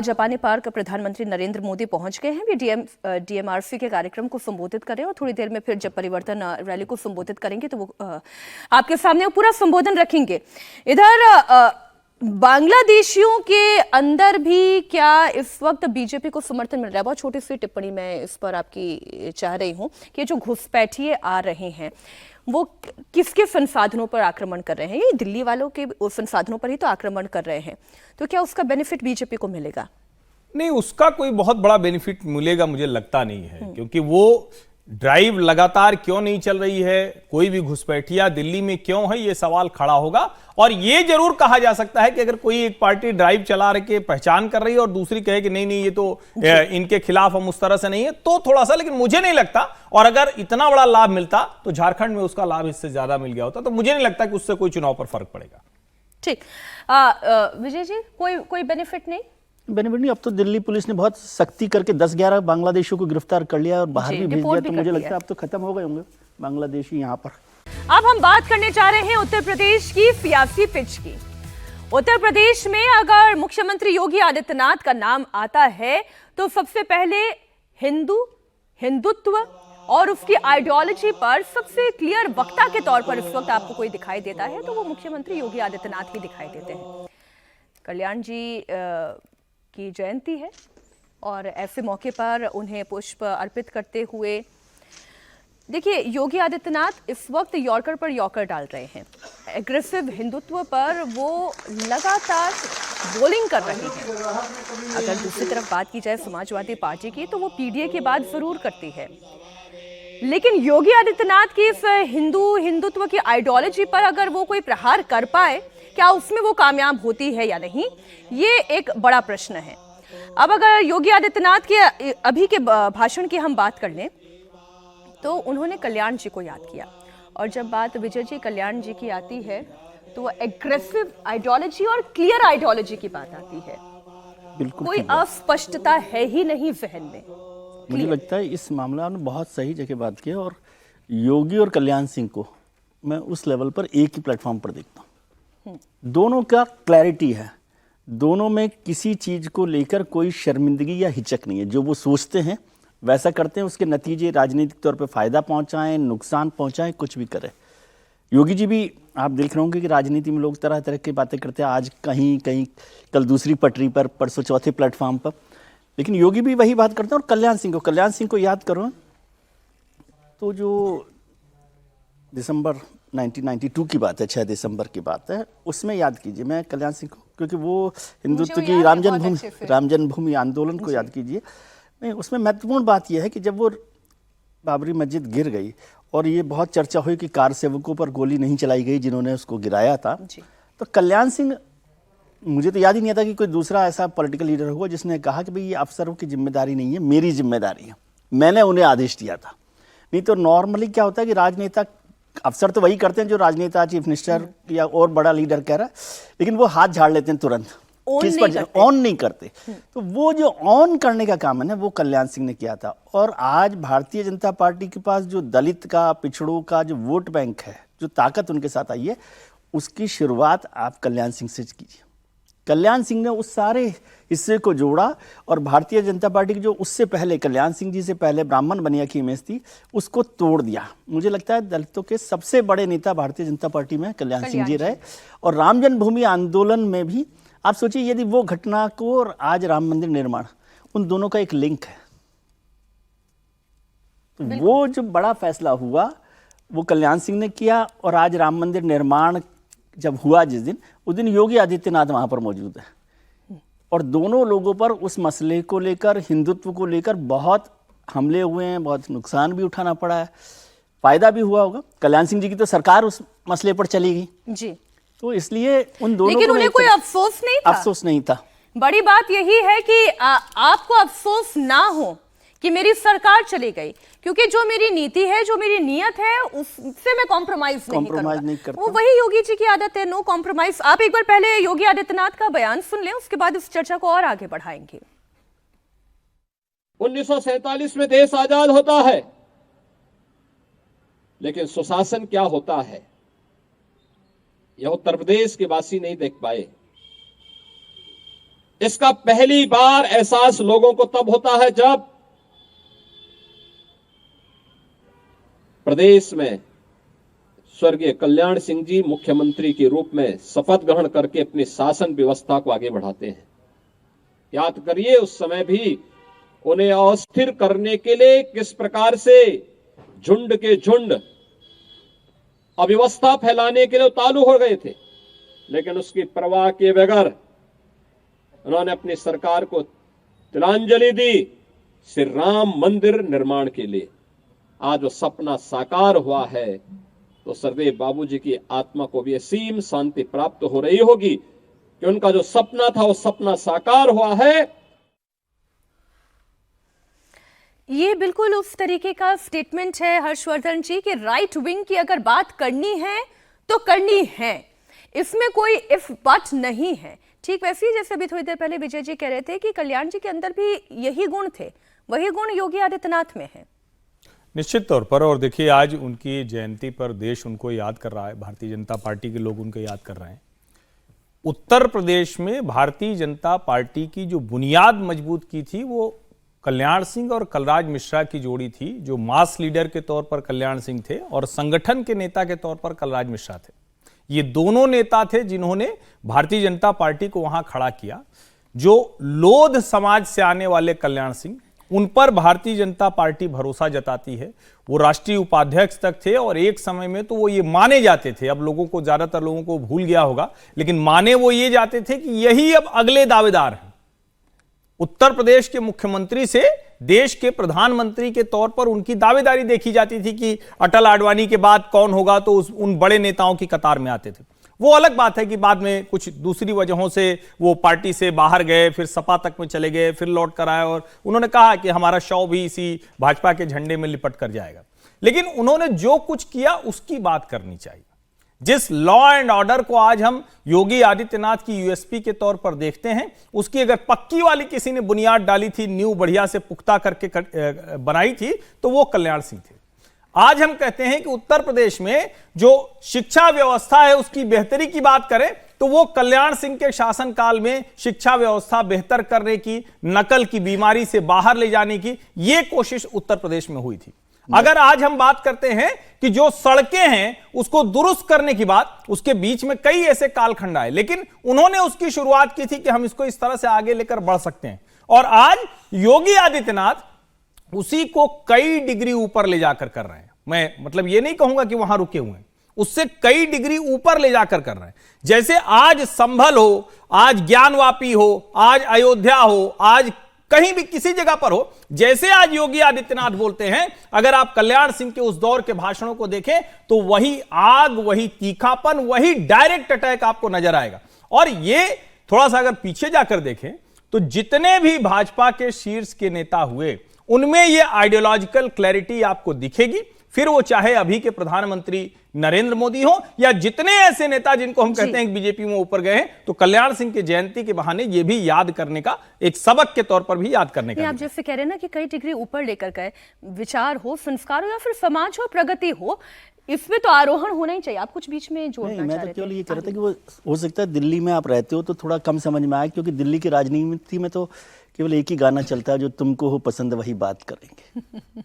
जापानी पार्क प्रधानमंत्री नरेंद्र मोदी पहुंच गए हैं। वे डीएमआरसी के कार्यक्रम को संबोधित करें, और थोड़ी देर में फिर जब परिवर्तन रैली को संबोधित करेंगे तो वो आपके सामने पूरा संबोधन रखेंगे। इधर बांग्लादेशियों के अंदर भी क्या इस वक्त बीजेपी को समर्थन मिल रहा है? बहुत छोटी सी टिप्पणी मैं इस पर आपकी चाह रही हूं कि जो घुसपैठिए आ रहे हैं वो किसके संसाधनों पर आक्रमण कर रहे हैं? ये दिल्ली वालों के संसाधनों पर ही तो आक्रमण कर रहे हैं, तो क्या उसका बेनिफिट बीजेपी को मिलेगा? नहीं, उसका कोई बहुत बड़ा बेनिफिट मिलेगा मुझे लगता नहीं है, क्योंकि वो ड्राइव लगातार क्यों नहीं चल रही है, कोई भी घुसपैठिया दिल्ली में क्यों है, ये सवाल खड़ा होगा। और ये जरूर कहा जा सकता है कि अगर कोई एक पार्टी ड्राइव चला के पहचान कर रही है और दूसरी कहे कि नहीं नहीं ये तो इनके खिलाफ हम उस तरह से नहीं है, तो थोड़ा सा, लेकिन मुझे नहीं लगता। और अगर इतना बड़ा लाभ मिलता तो झारखंड में उसका लाभ इससे ज्यादा मिल गया होता, तो मुझे नहीं लगता कि उससे कोई चुनाव पर फर्क पड़ेगा। ठीक, विजय जी, कोई बेनिफिट नहीं? बेनिफिट नहीं। अब तो दिल्ली पुलिस ने बहुत सख्ती करके 10-11 बांग्लादेशियों को गिरफ्तार कर लिया और बाहर भी भेज दिया, तो मुझे लगता है अब तो खत्म हो गए होंगे बांग्लादेशी यहाँ पर। अब हम बात करने जा रहे हैं उत्तर प्रदेश की सियासी पिच की। उत्तर प्रदेश में अगर मुख्यमंत्री योगी आदित्यनाथ का नाम आता है तो सबसे पहले हिंदुत्व और उसकी आइडियोलॉजी पर सबसे क्लियर वक्ता के तौर पर इस वक्त आपको कोई दिखाई देता है तो वो मुख्यमंत्री योगी आदित्यनाथ ही दिखाई देते हैं। कल्याण जी की जयंती है और ऐसे मौके पर उन्हें पुष्प अर्पित करते हुए देखिए, योगी आदित्यनाथ इस वक्त यॉर्कर पर यॉर्कर डाल रहे हैं। एग्रेसिव हिंदुत्व पर वो लगातार बोलिंग कर रहे हैं। अगर दूसरी तरफ बात की जाए समाजवादी पार्टी की, तो वो पीडीए की बात जरूर करती है, लेकिन योगी आदित्यनाथ की इस हिंदुत्व की आइडियोलॉजी पर अगर वो कोई प्रहार कर पाए, क्या उसमें वो कामयाब होती है या नहीं, ये एक बड़ा प्रश्न है। अब अगर योगी आदित्यनाथ के अभी के भाषण की हम बात कर लें तो उन्होंने कल्याण जी को याद किया, और जब बात विजय जी कल्याण जी की आती है तो एग्रेसिव आइडियोलॉजी और क्लियर आइडियोलॉजी की बात आती है। बिल्कुल कोई अस्पष्टता है ही नहीं जहन में। मुझे लगता है इस मामला में बहुत सही जगह बात की है, और योगी और कल्याण सिंह को मैं उस लेवल पर एक ही प्लेटफॉर्म पर देखता हूँ। दोनों का क्लैरिटी है, दोनों में किसी चीज को लेकर कोई शर्मिंदगी या हिचक नहीं है। जो वो सोचते हैं वैसा करते हैं, उसके नतीजे राजनीतिक तौर पे फायदा पहुंचाएं, नुकसान पहुंचाएं, कुछ भी करें। योगी जी भी आप देख रहे होंगे कि राजनीति में लोग तरह तरह की बातें करते हैं, आज कहीं कल दूसरी पटरी पर, परसों चौथे प्लेटफॉर्म पर, लेकिन योगी भी वही बात करते हैं। और कल्याण सिंह को याद करो तो जो दिसंबर 1992 की बात है, 6 दिसंबर की बात है, उसमें याद कीजिए मैं कल्याण सिंह को, क्योंकि वो हिंदुत्व की राम जन्मभूमि आंदोलन को याद कीजिए। नहीं, उसमें महत्वपूर्ण बात यह है कि जब वो बाबरी मस्जिद गिर गई और ये बहुत चर्चा हुई कि कार सेवकों पर गोली नहीं चलाई गई जिन्होंने उसको गिराया था, तो कल्याण सिंह, मुझे तो याद ही नहीं आता कि कोई दूसरा ऐसा पॉलिटिकल लीडर हुआ जिसने कहा कि भाई ये अफसरों की जिम्मेदारी नहीं है, मेरी जिम्मेदारी है, मैंने उन्हें आदेश दिया था। नहीं तो नॉर्मली क्या होता है कि राजनेता, अफसर तो वही करते हैं जो राजनेता, चीफ मिनिस्टर या और बड़ा लीडर कह रहा है, लेकिन वो हाथ झाड़ लेते हैं तुरंत, किस पर ऑन नहीं करते। तो वो जो ऑन करने का काम है ना, वो कल्याण सिंह ने किया था। और आज भारतीय जनता पार्टी के पास जो दलित का, पिछड़ों का जो वोट बैंक है, जो ताकत उनके साथ आई है, उसकी शुरुआत आप कल्याण सिंह से कीजिए। कल्याण सिंह ने उस सारे हिस्से को जोड़ा, और भारतीय जनता पार्टी की जो उससे पहले कल्याण सिंह जी से पहले ब्राह्मण बनिया की इमेज थी, उसको तोड़ दिया। मुझे लगता है दलितों के सबसे बड़े नेता भारतीय जनता पार्टी में कल्याण सिंह जी रहे। और राम जन्मभूमि आंदोलन में भी आप सोचिए, यदि वो घटना को और आज राम मंदिर निर्माण, उन दोनों का एक लिंक है, तो वो जो बड़ा फैसला हुआ वो कल्याण सिंह ने किया। और आज राम मंदिर निर्माण जब हुआ जिस दिन, उस दिन योगी आदित्यनाथ वहां पर मौजूद है, और दोनों लोगों पर उस मसले को लेकर, हिंदुत्व को लेकर बहुत हमले हुए हैं, बहुत नुकसान भी उठाना पड़ा है, फायदा भी हुआ होगा। कल्याण सिंह जी की तो सरकार उस मसले पर चली गई जी, तो इसलिए उन दोनों, लेकिन उन्हें कोई अफसोस नहीं था। बड़ी बात यही है कि आपको अफसोस ना हो कि मेरी सरकार चली गई, क्योंकि जो मेरी नीति है, जो मेरी नीयत है, उससे मैं कॉम्प्रोमाइज नहीं करता। वो वही योगी जी की आदत है, नो कॉम्प्रोमाइज। आप एक बार पहले योगी आदित्यनाथ का बयान सुन लें, उसके बाद इस चर्चा को और आगे बढ़ाएंगे। 1947 में देश आजाद होता है, लेकिन सुशासन क्या होता है यह उत्तर प्रदेश के वासी नहीं देख पाए। इसका पहली बार एहसास लोगों को तब होता है जब प्रदेश में स्वर्गीय कल्याण सिंह जी मुख्यमंत्री के रूप में शपथ ग्रहण करके अपनी शासन व्यवस्था को आगे बढ़ाते हैं। याद करिए उस समय भी उन्हें अस्थिर करने के लिए किस प्रकार से झुंड के झुंड अव्यवस्था फैलाने के लिए उतारू हो गए थे, लेकिन उसकी परवाह किए बगैर उन्होंने अपनी सरकार को तिलांजलि दी श्री राम मंदिर निर्माण के लिए। आज वो सपना साकार हुआ है तो सरदेव बाबूजी की आत्मा को भी असीम शांति प्राप्त हो रही होगी कि उनका जो सपना था वो सपना साकार हुआ है। ये बिल्कुल उस तरीके का स्टेटमेंट है हर्षवर्धन जी कि राइट विंग की अगर बात करनी है तो करनी है, इसमें कोई इफ बट नहीं है। ठीक वैसे ही जैसे अभी थोड़ी देर पहले विजय जी कह रहे थे कि कल्याण जी के अंदर भी यही गुण थे, वही गुण योगी आदित्यनाथ में है। निश्चित तौर पर। और देखिए आज उनकी जयंती पर देश उनको याद कर रहा है, भारतीय जनता पार्टी के लोग उनको याद कर रहे हैं। उत्तर प्रदेश में भारतीय जनता पार्टी की जो बुनियाद मजबूत की थी वो कल्याण सिंह और कलराज मिश्रा की जोड़ी थी, जो मास लीडर के तौर पर कल्याण सिंह थे और संगठन के नेता के तौर पर कलराज मिश्रा थे। ये दोनों नेता थे जिन्होंने भारतीय जनता पार्टी को वहां खड़ा किया। जो लोध समाज से आने वाले कल्याण सिंह, उन पर भारतीय जनता पार्टी भरोसा जताती है। वो राष्ट्रीय उपाध्यक्ष तक थे और एक समय में तो वो ये माने जाते थे, अब लोगों को, ज्यादातर लोगों को भूल गया होगा, लेकिन माने वो ये जाते थे कि यही अब अगले दावेदार हैं। उत्तर प्रदेश के मुख्यमंत्री से देश के प्रधानमंत्री के तौर पर उनकी दावेदारी देखी जाती थी कि अटल आडवाणी के बाद कौन होगा, तो उन बड़े नेताओं की कतार में आते थे। वो अलग बात है कि बाद में कुछ दूसरी वजहों से वो पार्टी से बाहर गए, फिर सपा तक में चले गए, फिर लौट कर आए और उन्होंने कहा कि हमारा शव भी इसी भाजपा के झंडे में लिपट कर जाएगा। लेकिन उन्होंने जो कुछ किया उसकी बात करनी चाहिए। जिस लॉ एंड ऑर्डर को आज हम योगी आदित्यनाथ की यूएसपी के तौर पर देखते हैं, उसकी अगर पक्की वाली किसी ने बुनियाद डाली थी, न्यू बढ़िया से पुख्ता करके बनाई थी, तो वो कल्याण सिंह थे। आज हम कहते हैं कि उत्तर प्रदेश में जो शिक्षा व्यवस्था है उसकी बेहतरी की बात करें तो वो कल्याण सिंह के शासनकाल में शिक्षा व्यवस्था बेहतर करने की, नकल की बीमारी से बाहर ले जाने की ये कोशिश उत्तर प्रदेश में हुई थी। अगर आज हम बात करते हैं कि जो सड़कें हैं उसको दुरुस्त करने की बात, उसके बीच में कई ऐसे कालखंड आए, लेकिन उन्होंने उसकी शुरुआत की थी कि हम इसको इस तरह से आगे लेकर बढ़ सकते हैं। और आज योगी आदित्यनाथ उसी को कई डिग्री ऊपर ले जाकर कर रहे हैं। मैं मतलब ये नहीं कहूंगा कि वहां रुके हुए हैं, उससे कई डिग्री ऊपर ले जाकर कर रहे हैं। जैसे आज संभल हो, आज ज्ञानवापी हो, आज अयोध्या हो, आज कहीं भी किसी जगह पर हो, जैसे आज योगी आदित्यनाथ बोलते हैं, अगर आप कल्याण सिंह के उस दौर के भाषणों को देखें तो वही आग, वही तीखापन, वही डायरेक्ट अटैक आपको नजर आएगा। और ये थोड़ा सा अगर पीछे जाकर देखें तो जितने भी भाजपा के शीर्ष के नेता हुए उनमें ये आइडियोलॉजिकल क्लैरिटी आपको दिखेगी, फिर वो चाहे अभी के प्रधानमंत्री नरेंद्र मोदी हो या जितने ऐसे नेता जिनको हम कहते हैं कि बीजेपी में ऊपर गए हैं, तो कल्याण सिंह की जयंती के बहाने ये भी याद करने का, एक सबक के तौर पर भी याद करने का। आप जैसे कह रहे हैं ना कि कई डिग्री ऊपर लेकर गए, विचार हो, संस्कार हो या फिर समाज हो, प्रगति हो, इसमें तो आरोहण होना ही चाहिए। आप कुछ बीच में जोड़ना चाह रहे थे। मैं तो केवल ये कह रहा था कि वो हो सकता है दिल्ली में आप रहते हो तो थोड़ा कम समझ में आए, क्योंकि दिल्ली की राजनीति में तो केवल एक ही गाना चलता है, जो तुमको हो पसंद वही बात करेंगे।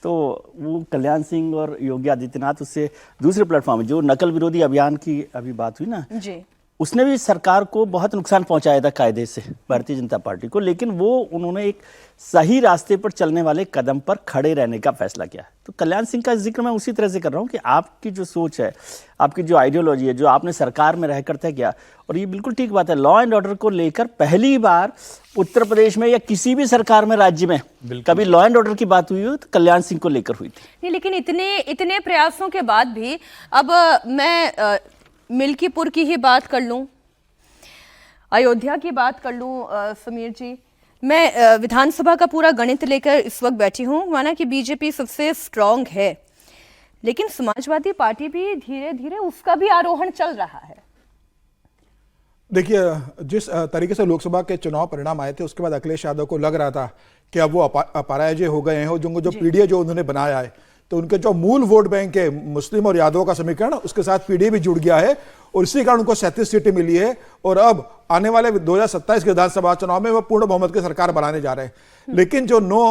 तो वो कल्याण सिंह और योगी आदित्यनाथ उससे दूसरे प्लेटफॉर्म जो नकल विरोधी अभियान की अभी बात हुई ना जी, उसने भी सरकार को बहुत नुकसान पहुंचाया था कायदे से, भारतीय जनता पार्टी को, लेकिन वो उन्होंने एक सही रास्ते पर चलने वाले कदम पर खड़े रहने का फैसला किया। तो कल्याण सिंह का जिक्र मैं उसी तरह से कर रहा हूँ कि आपकी जो सोच है, आपकी जो आइडियोलॉजी है, जो आपने सरकार में रहकर तय किया, और ये बिल्कुल ठीक बात है, लॉ एंड ऑर्डर को लेकर पहली बार उत्तर प्रदेश में या किसी भी सरकार में, राज्य में कभी लॉ एंड ऑर्डर की बात हुई हो तो कल्याण सिंह को लेकर हुई थी। नहीं, लेकिन इतने प्रयासों के बाद भी, अब मैं मिल्कीपुर की ही बात कर लूं, अयोध्या की बात कर लूं, समीर जी, मैं विधानसभा का पूरा गणित लेकर इस वक्त बैठी हूं। माना कि बीजेपी सबसे स्ट्रांग है, लेकिन समाजवादी पार्टी भी धीरे धीरे उसका भी आरोहण चल रहा है। देखिए, जिस तरीके से लोकसभा के चुनाव परिणाम आए थे उसके बाद अखिलेश यादव को लग रहा था कि अब वो अपराजय हो गए हैं, और जो पीडीए जो उन्होंने बनाया है, तो उनके जो मूल वोट बैंक है मुस्लिम और यादव का समीकरण, उसके साथ पीडीए भी जुड़ गया है और इसी कारण उनको 37 सीटें मिली है। और अब आने वाले 2027 के विधानसभा चुनाव में वो पूर्ण बहुमत की सरकार बनाने जा रहे हैं। लेकिन जो 9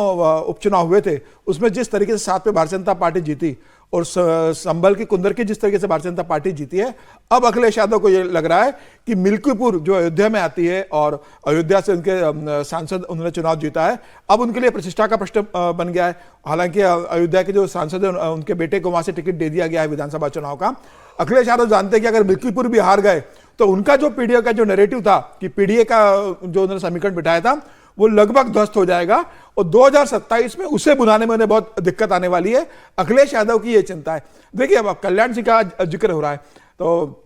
उपचुनाव हुए थे उसमें जिस तरीके से 7 पे भारतीय जनता पार्टी जीती, और संभल की कुंदर की जिस तरीके से भारतीय जनता पार्टी जीती है, अब अखिलेश यादव को यह लग रहा है कि मिल्कीपुर जो अयोध्या में आती है और अयोध्या से उनके सांसद उन्होंने चुनाव जीता है, अब उनके लिए प्रतिष्ठा का प्रश्न बन गया है। हालांकि अयोध्या के जो सांसद है उनके बेटे को वहां से टिकट दे दिया गया है विधानसभा चुनाव का। अखिलेश यादव जानते हैं कि अगर मिल्कीपुर भी हार गए तो उनका जो पीडीए का जो नैरेटिव था कि पीडीए का जो उन्होंने समीकरण बिठाया था वो लगभग ध्वस्त हो जाएगा और 2027 में उसे बुलाने में उन्हें बहुत दिक्कत आने वाली है। अखिलेश यादव की ये चिंता है। देखिए, अब कल्याण सिंह का जिक्र हो रहा है, तो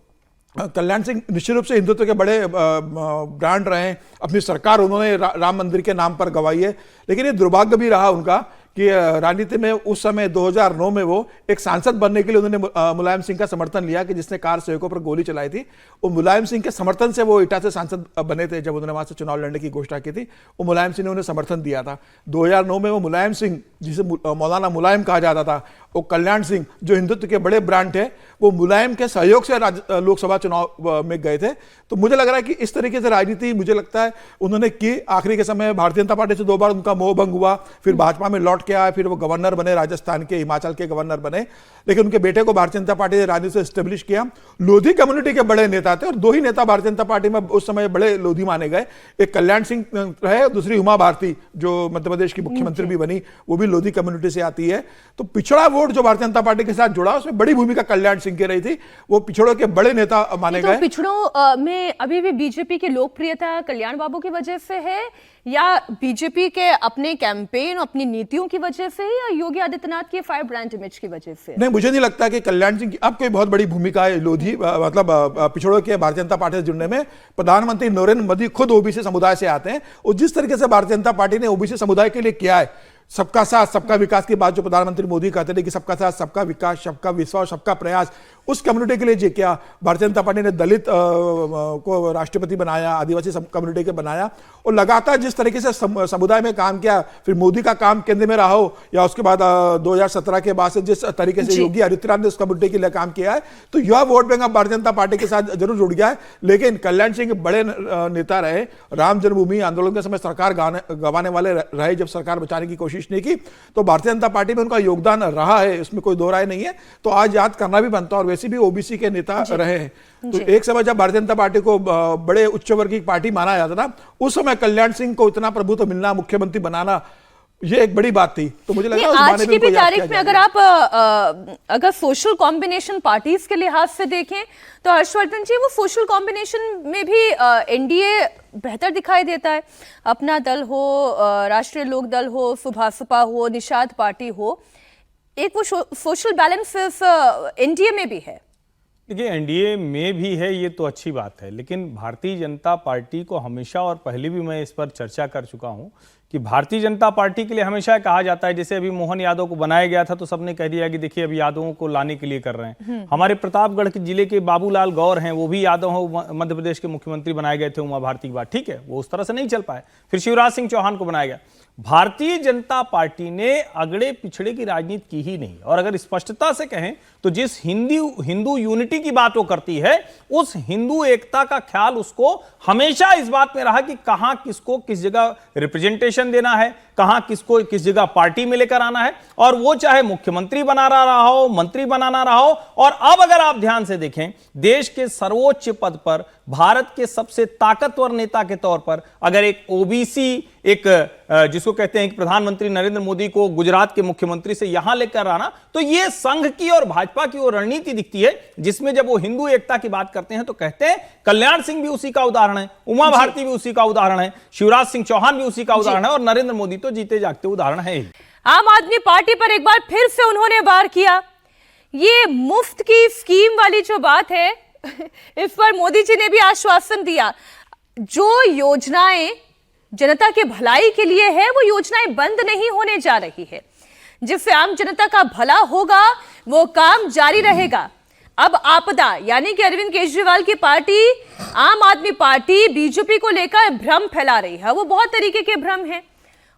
कल्याण सिंह निश्चित रूप से हिंदुत्व के बड़े ब्रांड रहे हैं। अपनी सरकार उन्होंने राम मंदिर के नाम पर गंवाई है, लेकिन ये दुर्भाग्य भी रहा उनका कि राजनीति में उस समय 2009 में वो एक सांसद बनने के लिए उन्होंने मुलायम सिंह का समर्थन लिया कि जिसने कार सेवकों पर गोली चलाई थी। वो मुलायम सिंह के समर्थन से वो इटा से सांसद बने थे। जब उन्होंने वहां से चुनाव लड़ने की घोषणा की थी, वो मुलायम सिंह ने उन्हें समर्थन दिया था। 2009 में वो मुलायम सिंह, जिसे मौलाना मुलायम कहा जाता था, वो कल्याण सिंह जो हिंदुत्व के बड़े ब्रांड थे, वो मुलायम के सहयोग से लोकसभा चुनाव में गए थे। तो मुझे लग रहा है कि इस तरीके से राजनीति मुझे लगता है उन्होंने की। आखिरी के समय भारतीय जनता पार्टी से 2 बार उनका मोह भंग हुआ, फिर भाजपा में लौट के आए, फिर वो गवर्नर बने, राजस्थान के, हिमाचल के गवर्नर बने, लेकिन उनके बेटे को भारतीय जनता पार्टी ने राजनीति से एस्टेब्लिश किया। लोधी कम्युनिटी के बड़े नेता थे और 2 ही नेता भारतीय जनता पार्टी में उस समय बड़े लोधी माने गए, एक कल्याण सिंह रहे, दूसरी उमा भारती जो मध्य प्रदेश की मुख्यमंत्री भी बनी, वो भी लोधी कम्युनिटी से आती है। तो पिछड़ा वोट जो भारतीय जनता पार्टी के साथ जुड़ा, उसमें बड़ी भूमिका कल्याण सिंह की रही थी। वो पिछड़ों के बड़े नेता माने गए। पिछड़ों में अभी भी बीजेपी की लोकप्रियता कल्याण बाबू की वजह से है या बीजेपी के अपने कैंपेन, अपनी नीतियों की वजह से, या योगी आदित्यनाथ की फायर ब्रांड इमेज की वजह से? नहीं, मुझे नहीं लगता कि कल्याण सिंह की अब कोई बहुत बड़ी भूमिका है लोधी मतलब पिछड़ों के भारतीय जनता पार्टी से जुड़ने में। प्रधानमंत्री नरेंद्र मोदी खुद ओबीसी समुदाय से आते हैं और जिस तरीके से भारतीय जनता पार्टी ने ओबीसी समुदाय के लिए किया है, सबका साथ सबका विकास की बात जो प्रधानमंत्री मोदी कहते थे कि सबका साथ सबका विकास, सबका विश्वास, सबका प्रयास, उस कम्युनिटी के लिए जो किया। भारतीय जनता पार्टी ने दलित को राष्ट्रपति बनाया, आदिवासी कम्युनिटी के बनाया और लगातार जिस तरीके से समुदाय में काम किया, फिर मोदी का काम केंद्र में रहा हो या उसके बाद 2017 के बाद से जिस तरीके से योगी आदित्यनाथ ने उस कम्युनिटी के लिए काम किया है, तो यह वोट बैंक अब भारतीय जनता पार्टी के साथ जरूर जुड़ गया है। लेकिन कल्याण सिंह बड़े नेता रहे, राम जन्मभूमि आंदोलन के समय सरकार गंवाने वाले रहे, जब सरकार बचाने की कोशिश नहीं की, तो भारतीय जनता पार्टी में उनका योगदान रहा है, इसमें कोई दो राय नहीं है। तो आज याद करना भी बनता है, और वैसे भी ओबीसी के नेता रहे हैं। तो एक समय जब भारतीय जनता पार्टी को बड़े उच्च वर्ग की पार्टी माना जाता था, उस समय कल्याण सिंह को इतना प्रभुत्व मिलना, मुख्यमंत्री बनाना, ये एक बड़ी बात थी। तो मुझे लगा आज की भी तारीख में अगर आप अगर सोशल कॉम्बिनेशन पार्टीज के लिहाज से देखें तो हर्षवर्धन जी, वो सोशल कॉम्बिनेशन में भी एनडीए बेहतर दिखाई देता है। अपना दल हो, राष्ट्रीय लोक दल हो, सुभाषपा हो, निषाद पार्टी हो, एक वो सोशल बैलेंस एनडीए में भी है। देखिए, एनडीए में भी है, ये तो अच्छी बात है, लेकिन भारतीय जनता पार्टी को हमेशा, और पहले भी मैं इस पर चर्चा कर चुका हूं कि भारतीय जनता पार्टी के लिए हमेशा कहा जाता है, जैसे अभी मोहन यादव को बनाया गया था तो सबने कह दिया कि देखिए अब यादवों को लाने के लिए कर रहे हैं। हमारे प्रतापगढ़ के जिले के बाबूलाल गौर हैं, वो भी यादव हो, मध्य प्रदेश के मुख्यमंत्री बनाए गए थे उमा भारती की बात, ठीक है, वो उस तरह से नहीं चल पाए। फिर शिवराज सिंह चौहान को बनाया गया। भारतीय जनता पार्टी ने अगड़े पिछड़े की राजनीति की ही नहीं, और अगर स्पष्टता से कहें तो जिस हिंदू यूनिटी की बात वो करती है, उस हिंदू एकता का ख्याल उसको हमेशा इस बात में रहा कि कहां किसको किस जगह रिप्रेजेंटेशन देना है, कहां किसको किस जगह पार्टी में लेकर आना है, और वो चाहे मुख्यमंत्री बनाना रहा हो, मंत्री बनाना रहा हो। और अब अगर आप ध्यान से देखें, देश के सर्वोच्च पद पर, भारत के सबसे ताकतवर नेता के तौर पर अगर एक ओबीसी, एक जिसको कहते हैं कि प्रधानमंत्री नरेंद्र मोदी को गुजरात के मुख्यमंत्री से यहां लेकर आना, तो ये संघ की और भाजपा की वो रणनीति दिखती है जिसमें जब वो हिंदू एकता की बात करते हैं तो कहते हैं कल्याण सिंह भी उसी का उदाहरण है, उमा भारती भी उसी का उदाहरण है, शिवराज सिंह चौहान भी उसी का उदाहरण है, और नरेंद्र मोदी तो जीते जागते उदाहरण है ही। आम आदमी पार्टी पर एक बार फिर से उन्होंने वार किया। ये मुफ्त की स्कीम वाली जो बात है, इस पर मोदी जी ने भी आश्वासन दिया, जो योजनाएं जनता के भलाई के लिए है वो योजनाएं बंद नहीं होने जा रही है। जिससे आम जनता का भला होगा वो काम जारी रहेगा। अब आपदा यानी कि अरविंद केजरीवाल की पार्टी, आम आदमी पार्टी बीजेपी को लेकर भ्रम फैला रही है। वो बहुत तरीके के भ्रम हैं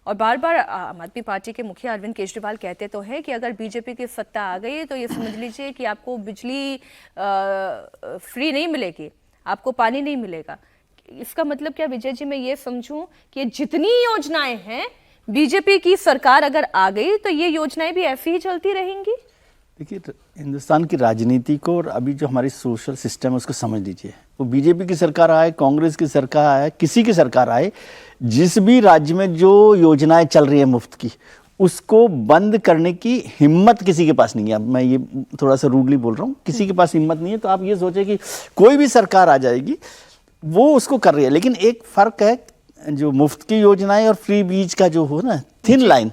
और बार बार आम आदमी पार्टी के मुखिया अरविंद केजरीवाल कहते तो हैं कि अगर बीजेपी की सत्ता आ गई तो ये समझ लीजिए कि आपको बिजली फ्री नहीं मिलेगी, आपको पानी नहीं मिलेगा। इसका मतलब क्या विजय जी, मैं ये समझूं कि जितनी योजनाएं हैं बीजेपी की सरकार अगर आ गई तो ये योजनाएं भी ऐसी ही चलती रहेंगी? देखिए, हिंदुस्तान की राजनीति को और अभी जो हमारी सोशल सिस्टम है उसको समझ लीजिए। वो बीजेपी की सरकार आए, कांग्रेस की सरकार आए, किसी की सरकार आए, जिस भी राज्य में जो योजनाएं चल रही है मुफ्त की, उसको बंद करने की हिम्मत किसी के पास नहीं है। अब मैं ये थोड़ा सा रूडली बोल रहा हूँ, किसी के पास हिम्मत नहीं है। तो आप ये सोचें कि कोई भी सरकार आ जाएगी वो उसको कर रही है, लेकिन एक फ़र्क है, जो मुफ्त की योजनाएं और फ्री बीज का जो हो ना थिन लाइन,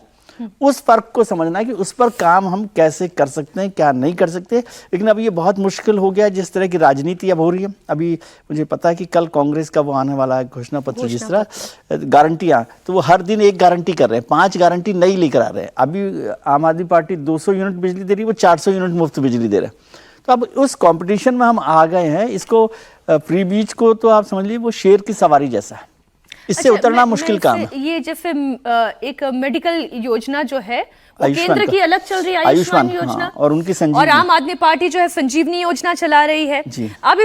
उस फर्क को समझना है कि उस पर काम हम कैसे कर सकते हैं, क्या नहीं कर सकते। लेकिन अब ये बहुत मुश्किल हो गया जिस तरह की राजनीति अब हो रही है। अभी मुझे पता है कि कल कांग्रेस का वो आने वाला है घोषणा पत्र, जिस तरह गारंटियां, तो वो हर दिन एक गारंटी कर रहे हैं, 5 गारंटी नई लेकर आ रहे हैं। अभी आम आदमी पार्टी 200 यूनिट बिजली दे रही है, वो 400 यूनिट मुफ्त बिजली दे रहे हैं। तो अब उस कंपटीशन में हम आ गए हैं। इसको फ्री बीज को तो आप समझ लीजिए वो शेर की सवारी जैसा है, इससे उतरना मुश्किल काम है। ये जैसे एक मेडिकल योजना जो है वो आयुष्मान केंद्र की अलग चल रही है, आयुष्मान योजना, हाँ, और उनकी संजीवनी, और आम आदमी पार्टी जो है संजीवनी योजना चला रही है जी। अब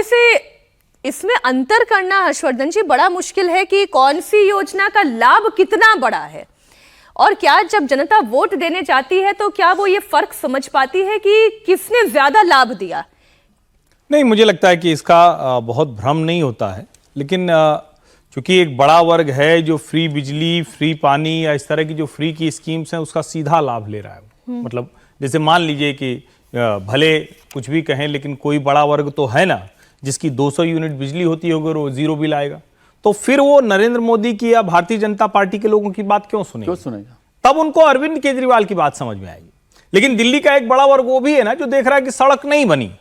इसमें अंतर करना हर्षवर्धन जी बड़ा मुश्किल है कि कौन सी योजना का लाभ कितना बड़ा है, और क्या जब जनता वोट देने जाती है तो क्या वो ये फर्क समझ पाती है कि किसने ज्यादा लाभ दिया? नहीं, मुझे लगता है कि इसका बहुत भ्रम नहीं होता है, लेकिन क्योंकि एक बड़ा वर्ग है जो फ्री बिजली, फ्री पानी या इस तरह की जो फ्री की स्कीम्स हैं उसका सीधा लाभ ले रहा है। मतलब जैसे मान लीजिए कि भले कुछ भी कहें, लेकिन कोई बड़ा वर्ग तो है ना जिसकी 200 यूनिट बिजली होती होगी और वो 0 बिल आएगा, तो फिर वो नरेंद्र मोदी की या भारतीय जनता पार्टी के लोगों की बात क्यों सुनेगा? तब उनको अरविंद केजरीवाल की बात समझ में आएगी। लेकिन दिल्ली का एक बड़ा वर्ग वो भी है ना जो देख रहा है कि सड़क नहीं बनी,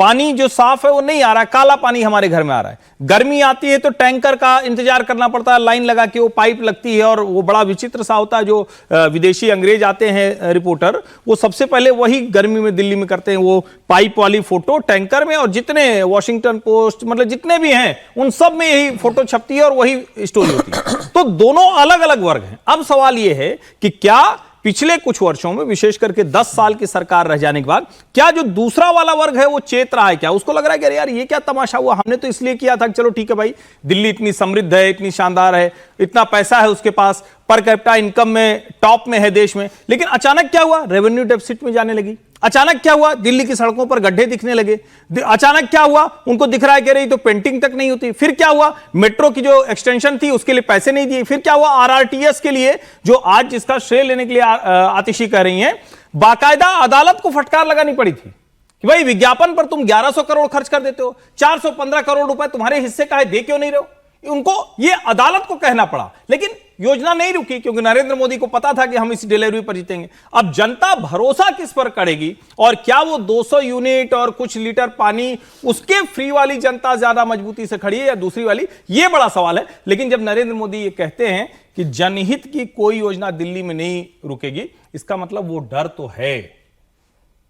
पानी जो साफ है वो नहीं आ रहा है, काला पानी हमारे घर में आ रहा है, गर्मी आती है तो टैंकर का इंतजार करना पड़ता है, लाइन लगा के वो पाइप लगती है, और वो बड़ा विचित्र सा होता है। जो विदेशी अंग्रेज आते हैं रिपोर्टर, वो सबसे पहले वही गर्मी में दिल्ली में करते हैं वो पाइप वाली फोटो टैंकर में, और जितने वॉशिंगटन पोस्ट मतलब जितने भी हैं उन सब में यही फोटो छपती है और वही स्टोरी होती है। तो दोनों अलग अलग वर्ग हैं। अब सवाल ये है कि क्या पिछले कुछ वर्षों में, विशेष करके 10 साल की सरकार रह जाने के बाद, क्या जो दूसरा वाला वर्ग है वो चेत रहा है? क्या उसको लग रहा है कि अरे यार ये क्या तमाशा हुआ, हमने तो इसलिए किया था कि चलो ठीक है भाई, दिल्ली इतनी समृद्ध है, इतनी शानदार है, इतना पैसा है उसके पास, पर कैपिटा इनकम में टॉप में है देश में, लेकिन अचानक क्या हुआ, रेवेन्यू डेफिसिट में जाने लगी। अचानक क्या हुआ, दिल्ली की सड़कों पर गड्ढे दिखने लगे। अचानक क्या हुआ, उनको दिख रहा है कि रही तो पेंटिंग तक नहीं होती। फिर क्या हुआ, मेट्रो की जो एक्सटेंशन थी उसके लिए पैसे नहीं दिए। फिर क्या हुआ, आरआरटीएस के लिए जो आज जिसका श्रेय लेने के लिए आतिशी कह रही हैं, बाकायदा अदालत को फटकार लगानी पड़ी थी कि भाई विज्ञापन पर तुम 1100 करोड़ खर्च कर देते हो, 415 करोड़ रुपए तुम्हारे हिस्से का है, दे क्यों नहीं रहे हो? उनको ये अदालत को कहना पड़ा, लेकिन योजना नहीं रुकी क्योंकि नरेंद्र मोदी को पता था कि हम इस डिलीवरी पर जीतेंगे। अब जनता भरोसा किस पर करेगी, और क्या वो 200 यूनिट और कुछ लीटर पानी उसके फ्री वाली जनता ज्यादा मजबूती से खड़ी है या दूसरी वाली, ये बड़ा सवाल है। लेकिन जब नरेंद्र मोदी ये कहते हैं कि जनहित की कोई योजना दिल्ली में नहीं रुकेगी, इसका मतलब वो डर तो है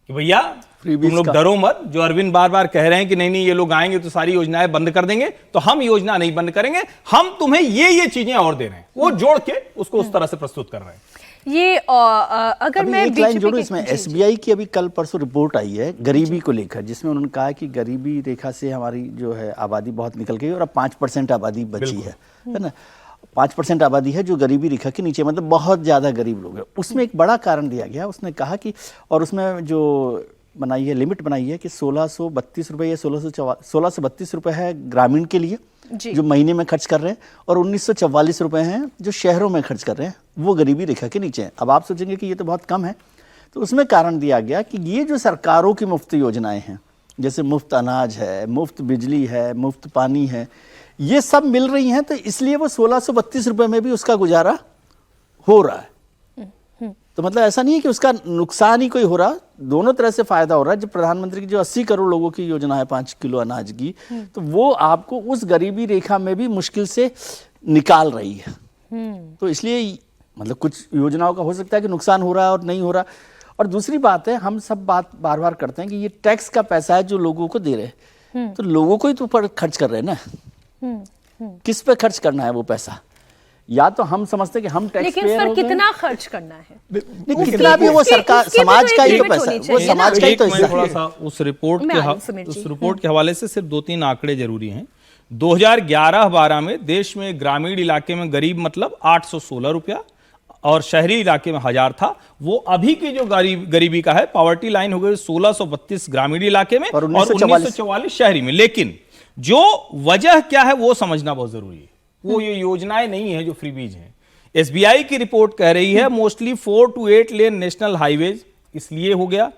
कि भैया तुम लोग डरो मत। जो अरविंद बार बार कह रहे हैं कि नहीं नहीं ये लोग आएंगे तो सारी योजनाएं बंद कर देंगे, तो हम योजना नहीं बंद करेंगे, हम तुम्हें ये चीजें और दे रहे हैं, वो जोड़ के उसको उस तरह से प्रस्तुत कर रहे हैं। ये अगर मैं एक लाइन जोड़ूं इसमें, एसबीआई की अभी कल परसों रिपोर्ट आई है गरीबी को लेकर, जिसमें उन्होंने कहा कि गरीबी रेखा से हमारी जो है आबादी बहुत निकल गई और अब 5% आबादी बची है ना। 5% आबादी है जो गरीबी रेखा के नीचे, मतलब बहुत ज़्यादा गरीब लोग हैं। उसमें एक बड़ा कारण दिया गया, उसने कहा कि, और उसमें जो बनाई है लिमिट बनाई है कि 1632 रुपये या 1632 रुपये है ग्रामीण के लिए जो महीने में खर्च कर रहे हैं, और 1944 रुपये हैं जो शहरों में खर्च कर रहे हैं, वो गरीबी रेखा के नीचे हैं। अब आप सोचेंगे कि ये तो बहुत कम है, तो उसमें कारण दिया गया कि ये जो सरकारों की मुफ्त योजनाएं हैं, जैसे मुफ्त अनाज है, मुफ्त बिजली है, मुफ्त पानी है, ये सब मिल रही हैं, तो इसलिए वो 1632 रुपये में भी उसका गुजारा हो रहा है। तो मतलब ऐसा नहीं है कि उसका नुकसान ही कोई हो रहा, दोनों तरह से फायदा हो रहा है। जब प्रधानमंत्री की जो 80 करोड़ लोगों की योजना है 5 किलो अनाज की, तो वो आपको उस गरीबी रेखा में भी मुश्किल से निकाल रही है। तो इसलिए मतलब कुछ योजनाओं का हो सकता है कि नुकसान हो रहा है और नहीं हो रहा। और दूसरी बात है, हम सब बात बार बार करते हैं कि ये टैक्स का पैसा है जो लोगों को दे रहे हैं, तो लोगों को ही तो ऊपर खर्च कर रहे हैं ना। किस पे खर्च करना है वो पैसा? या तो हम समझते हैं कि हम टैक्स लेकिन सर कितना खर्च करना है, कितना भी वो सरकार समाज का ही तो पैसा है, वो समाज का ही तो हिस्सा है। थोड़ा सा उस रिपोर्ट के हवाले से सिर्फ 2-3 आंकड़े जरूरी हैं। 2011-12 में देश में ग्रामीण इलाके में गरीब मतलब 816 रुपया, और शहरी इलाके में 1000 था, वो अभी की जो गरीबी का है, पॉवर्टी लाइन हो गई 1632 ग्रामीण इलाके में और 1944 शहरी में। लेकिन जो वजह क्या है वो समझना बहुत जरूरी है। वो ये योजनाएं नहीं है जो फ्रीबीज हैं। एसबीआई की रिपोर्ट कह रही है mostly 4 to 8 lane national highways इसलिए हो गया,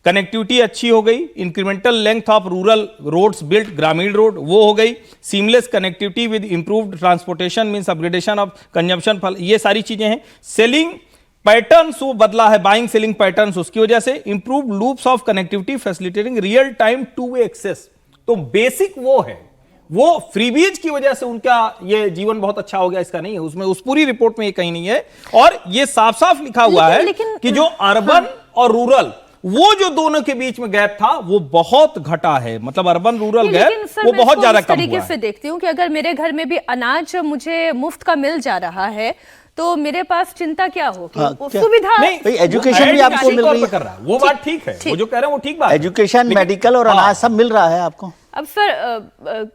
कनेक्टिविटी अच्छी हो गई, incremental length of rural roads built, ग्रामीण रोड वो हो गई, seamless connectivity with improved transportation means upgradation of consumption, ये सारी चीजें हैं। सेलिंग पैटर्न्स वो बदला है, बाइंग सेलिंग पैटर्न्स, उसकी वजह से improved loops of connectivity facilitating real time two way access. तो बेसिक वो है, वो फ्रीबीज की वजह से उनका ये जीवन बहुत अच्छा हो गया, इसका नहीं है। उसमें उस पूरी रिपोर्ट में ये कहीं नहीं है। और ये साफ साफ लिखा हुआ है कि जो अर्बन और रूरल, वो जो दोनों के बीच में गैप था वो बहुत घटा है, मतलब अर्बन रूरल गैप वो बहुत ज्यादा कम हुआ है। तरीके से देखती हूँ कि अगर मेरे घर में भी अनाज मुझे मुफ्त का मिल जा रहा है तो मेरे पास चिंता क्या होगी? सुविधा नहीं, एजुकेशन भी आपको मिल रही है, वो बात ठीक है, वो जो कह रहे हैं वो ठीक बात है। एजुकेशन, मेडिकल और अनाज सब मिल रहा है आपको। अब सर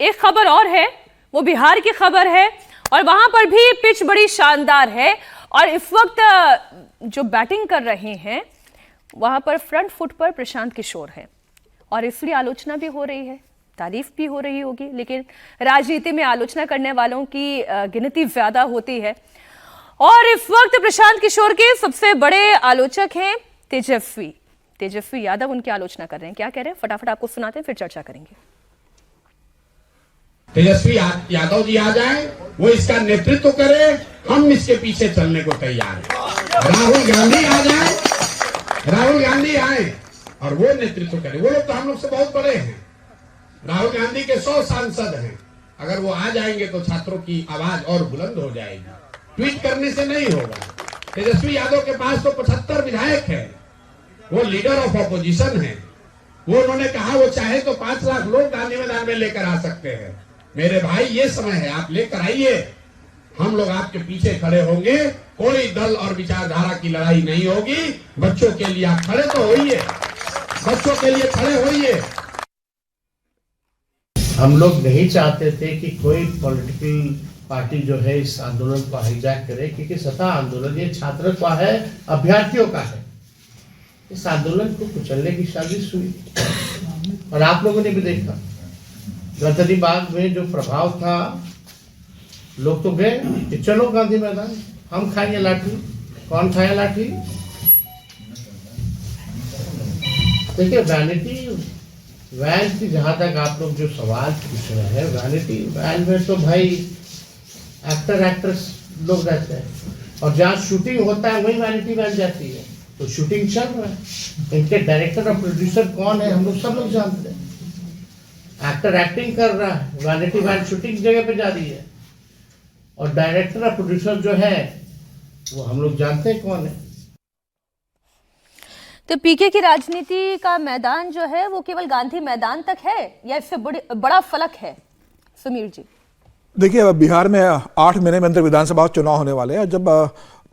एक खबर और है, वो बिहार की खबर है और वहां पर भी पिच बड़ी शानदार है और इस वक्त जो बैटिंग कर रहे हैं वहां पर फ्रंट फुट पर प्रशांत किशोर है और इसलिए आलोचना भी हो रही है, तारीफ भी हो रही होगी, लेकिन राजनीति में आलोचना करने वालों की गिनती ज्यादा होती है। और इस वक्त प्रशांत किशोर के सबसे बड़े आलोचक हैं तेजस्वी यादव, उनकी आलोचना कर रहे हैं। क्या कह रहे हैं फटाफट आपको सुनाते हैं, फिर चर्चा करेंगे। तेजस्वी यादव जी आ जाए, वो इसका नेतृत्व करे, हम इसके पीछे चलने को तैयार हैं। राहुल गांधी आ जाए, राहुल गांधी आए और वो नेतृत्व करे। वो लोग तो हम लोग से बहुत बड़े हैं, राहुल गांधी के 100 सांसद हैं। अगर वो आ जाएंगे तो छात्रों की आवाज और बुलंद हो जाएगी। ट्वीट करने से नहीं होगा। तेजस्वी यादव के पास तो 75 विधायक है, वो लीडर ऑफ ऑपोजिशन है। वो उन्होंने कहा वो चाहे तो 5 लाख लोग गांधी मैदान में लेकर आ सकते हैं। मेरे भाई ये समय है, आप लेकर आइए, हम लोग आपके पीछे खड़े होंगे। कोई दल और विचारधारा की लड़ाई नहीं होगी। बच्चों के लिए आप खड़े तो होइए, बच्चों के लिए खड़े होइए। हम लोग नहीं चाहते थे कि कोई पॉलिटिकल पार्टी जो है इस आंदोलन को हाईजैक करे, क्योंकि सत्ता आंदोलन ये छात्र का है, अभ्यर्थियों का है। इस आंदोलन को कुचलने की साजिश हुई और आप लोगों ने भी देखा गणतंत्र बाग में जो प्रभाव था। लोग तो गए कि चलो गांधी मैदान, हम खाएंगे लाठी। कौन खाया लाठी? देखिए वैनिटी वैन की जहां तक आप लोग जो सवाल पूछ रहे हैं, वैनिटी वैन में तो भाई एक्टर एक्ट्रेस लोग रहते हैं और जहाँ शूटिंग होता है वही वैनिटी वैन जाती है। तो शूटिंग चल रहा है, इनके डायरेक्टर और प्रोड्यूसर कौन है हम लोग सब लोग जानते हैं। एक्टर एक्टिंग कर रहा है, वैनिटी वैन शूटिंग जगह पे जा रही है और डायरेक्टर और प्रोड्यूसर जो है वो हम लोग जानते हैं कौन है। तो पीके की राजनीति का मैदान जो है वो केवल गांधी मैदान तक है या इससे बड़ा फलक है? सुमीर जी देखिए, अब बिहार में 8 महीने में अंदर विधानसभा चुनाव होने वाले हैं। जब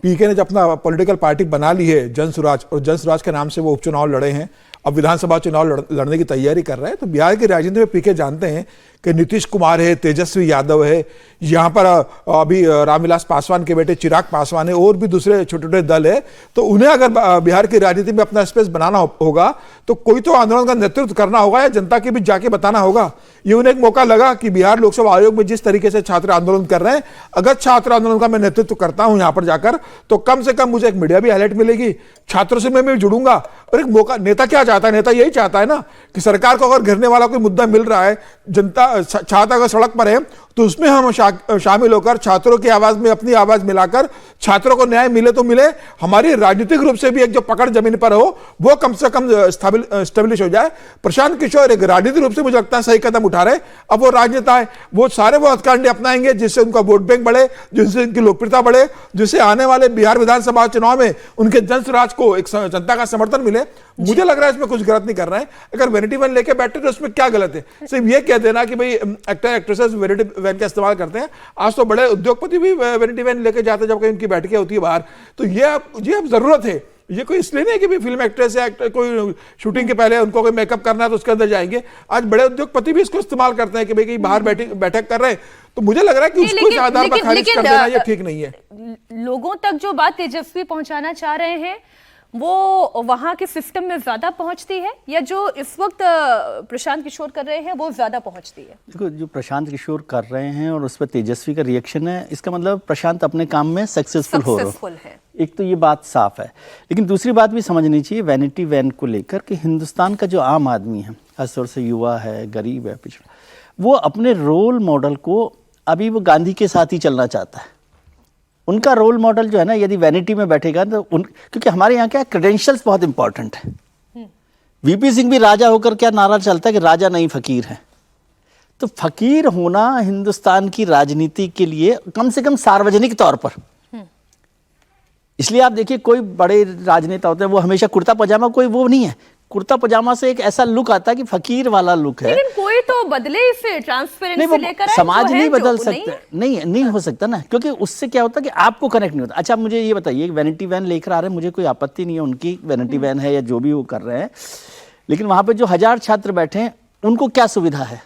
पीके ने जब अपना पॉलिटिकल पार्टी बना ली है जन स्वराज, और जन स्वराज के नाम से वो उपचुनाव लड़े हैं, अब विधानसभा चुनाव लड़ने की तैयारी कर रहे हैं। तो बिहार की राजनीति में पीके जानते हैं कि नीतीश कुमार है, तेजस्वी यादव है, यहाँ पर अभी रामविलास पासवान के बेटे चिराग पासवान है, और भी दूसरे छोटे छोटे दल है। तो उन्हें अगर बिहार की राजनीति में अपना स्पेस बनाना होगा तो कोई तो आंदोलन का नेतृत्व करना होगा या जनता के बीच जाके बताना होगा। ये उन्हें एक मौका लगा कि बिहार लोकसभा आयोग में जिस तरीके से छात्र आंदोलन कर रहे हैं, अगर छात्र आंदोलन का मैं नेतृत्व करता हूं यहाँ पर जाकर, तो कम से कम मुझे एक मीडिया भी हाईलाइट मिलेगी, छात्रों से मैं भी जुड़ूंगा। और एक मौका, नेता क्या चाहता है? नेता यही चाहता है ना कि सरकार को अगर घेरने वाला कोई मुद्दा मिल रहा है, जनता छात्र अगर सड़क पर है, तो उसमें हम शामिल होकर छात्रों की आवाज में अपनी आवाज मिलाकर छात्रों को न्याय मिले तो मिले, हमारी राजनीतिक रूप से भी एक जो पकड़ जमीन पर हो वो कम से कम स्टेब्लिश हो जाए। प्रशांत किशोर एक राजनीतिक रूप से मुझे लगता है सही कदम उठा रहे। अब वो राजनेता है, वो सारे वो हथकंडे अपनाएंगे जिससे उनका वोट बैंक बढ़े, जिससे उनकी लोकप्रियता बढ़े, जिससे आने वाले बिहार विधानसभा चुनाव में उनके जनस्वराज को एक जनता का समर्थन मिले। मुझे लग रहा है इसमें कुछ गलत नहीं कर रहे हैं। अगर वैनिटी वैन लेके बैठे तो उसमें क्या गलत है? सिर्फ ये कह देना कि भाई एक्टर एक्ट्रेसेस वैनिटी वैन का इस्तेमाल करते हैं। आज तो बड़े उद्योगपति भी वैनिटी वैन लेके जाते हैं जब कहीं उनकी बैठकें होती है बाहर। तो ये अब जरूरत है। ये कोई इसलिए नहीं है कि भी फिल्म एक्ट्रेस या एक्टर कोई शूटिंग के पहले उनको कोई मेकअप करना है तो उसके अंदर जाएंगे। आज बड़े उद्योगपति भी इसको इस्तेमाल करते हैं कि भाई कहीं बाहर बैठक कर रहे हैं तो मुझे लग रहा है कि उसको इस आधार पर खारिज कर देना ये ठीक नहीं है। लोगों तक जो बात तेजस्वी पहुंचाना चाह रहे हैं वो वहां के सिस्टम में ज्यादा पहुंचती है या जो इस वक्त प्रशांत किशोर कर रहे हैं वो ज्यादा पहुंचती है? देखो, जो प्रशांत किशोर कर रहे हैं और उस पर तेजस्वी का रिएक्शन है, इसका मतलब प्रशांत अपने काम में सक्सेसफुल हो रहा है। एक तो ये बात साफ है, लेकिन दूसरी बात भी समझनी चाहिए वैनिटी वैन को लेकर कि हिंदुस्तान का जो आम आदमी है, खासतौर से युवा है, गरीब है, पिछड़ा, वो अपने रोल मॉडल को अभी वो गांधी के साथ ही चलना चाहता है। उनका रोल मॉडल जो है ना, यदि वैनिटी में बैठेगा तो क्योंकि हमारे यहाँ क्या क्रेडेंशियल्स बहुत इंपॉर्टेंट है। वीपी सिंह भी राजा होकर क्या नारा चलता है कि राजा नहीं फकीर है। तो फकीर होना हिंदुस्तान की राजनीति के लिए कम से कम सार्वजनिक तौर पर, इसलिए आप देखिए कोई बड़े राजनेता होते हैं वो हमेशा कुर्ता पजामा, कोई वो नहीं है। कुर्ता पजामा से एक ऐसा लुक आता है कि फकीर वाला लुक है। लेकिन कोई तो बदले इसे, ट्रांसपेरेंसी लेकर आए, समाज नहीं बदल सकता, नहीं हो सकता ना, क्योंकि उससे क्या होता है कि आपको कनेक्ट नहीं होता। अच्छा, मुझे ये बताइए, वैनिटी वैन लेकर आ रहे हैं, मुझे कोई आपत्ति नहीं है, उनकी वैनिटी वैन है या जो भी वो कर रहे हैं, लेकिन वहां पे जो 1000 छात्र बैठे हैं उनको क्या सुविधा है?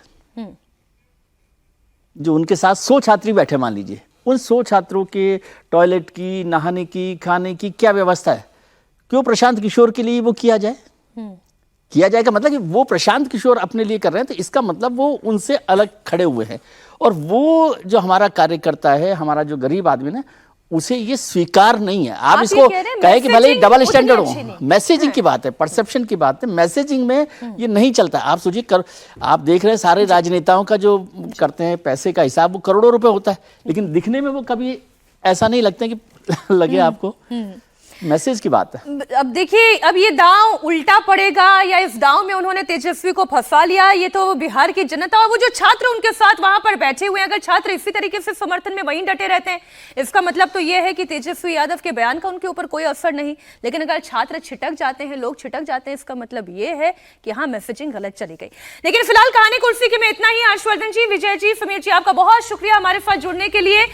जो उनके साथ 100 छात्री बैठे, मान लीजिए, उन 100 छात्रों के टॉयलेट की, नहाने की, खाने की क्या व्यवस्था है? क्यों प्रशांत किशोर के लिए वो किया जाए? किया जाएगा मतलब कि वो प्रशांत किशोर अपने लिए कर रहे हैं, तो इसका मतलब वो उनसे अलग खड़े हुए हैं। और वो जो हमारा कार्यकर्ता है, हमारा जो गरीब आदमी है, उसे ये स्वीकार नहीं है। आप इसको कहे कि भले ही डबल स्टैंडर्ड हो, मैसेजिंग की बात है, परसेप्शन की बात है, मैसेजिंग में ये नहीं चलता। आप सोचिए, आप देख रहे हैं सारे राजनेताओं का जो करते हैं पैसे का हिसाब, वो करोड़ों रुपए होता है, लेकिन दिखने में वो कभी ऐसा नहीं लगता कि लगे आपको। मैसेज की बात है। अब देखिए, अब ये दांव उल्टा पड़ेगा या इस दांव में उन्होंने तेजस्वी को फंसा लिया, ये तो बिहार की जनता और वो जो छात्र उनके साथ वहां पर बैठे हुए हैं, अगर छात्र इसी तरीके से समर्थन में वहीं डटे रहते हैं, इसका मतलब तो ये है कि तेजस्वी यादव के बयान का उनके ऊपर कोई असर नहीं। लेकिन अगर छात्र छिटक जाते हैं, लोग छिटक जाते हैं, इसका मतलब ये है कि हाँ, मैसेजिंग गलत चली गई। लेकिन फिलहाल कहानी कुर्सी के में इतना ही। हर्षवर्धन जी, विजय जी, समीर जी, आपका बहुत शुक्रिया हमारे साथ जुड़ने के लिए।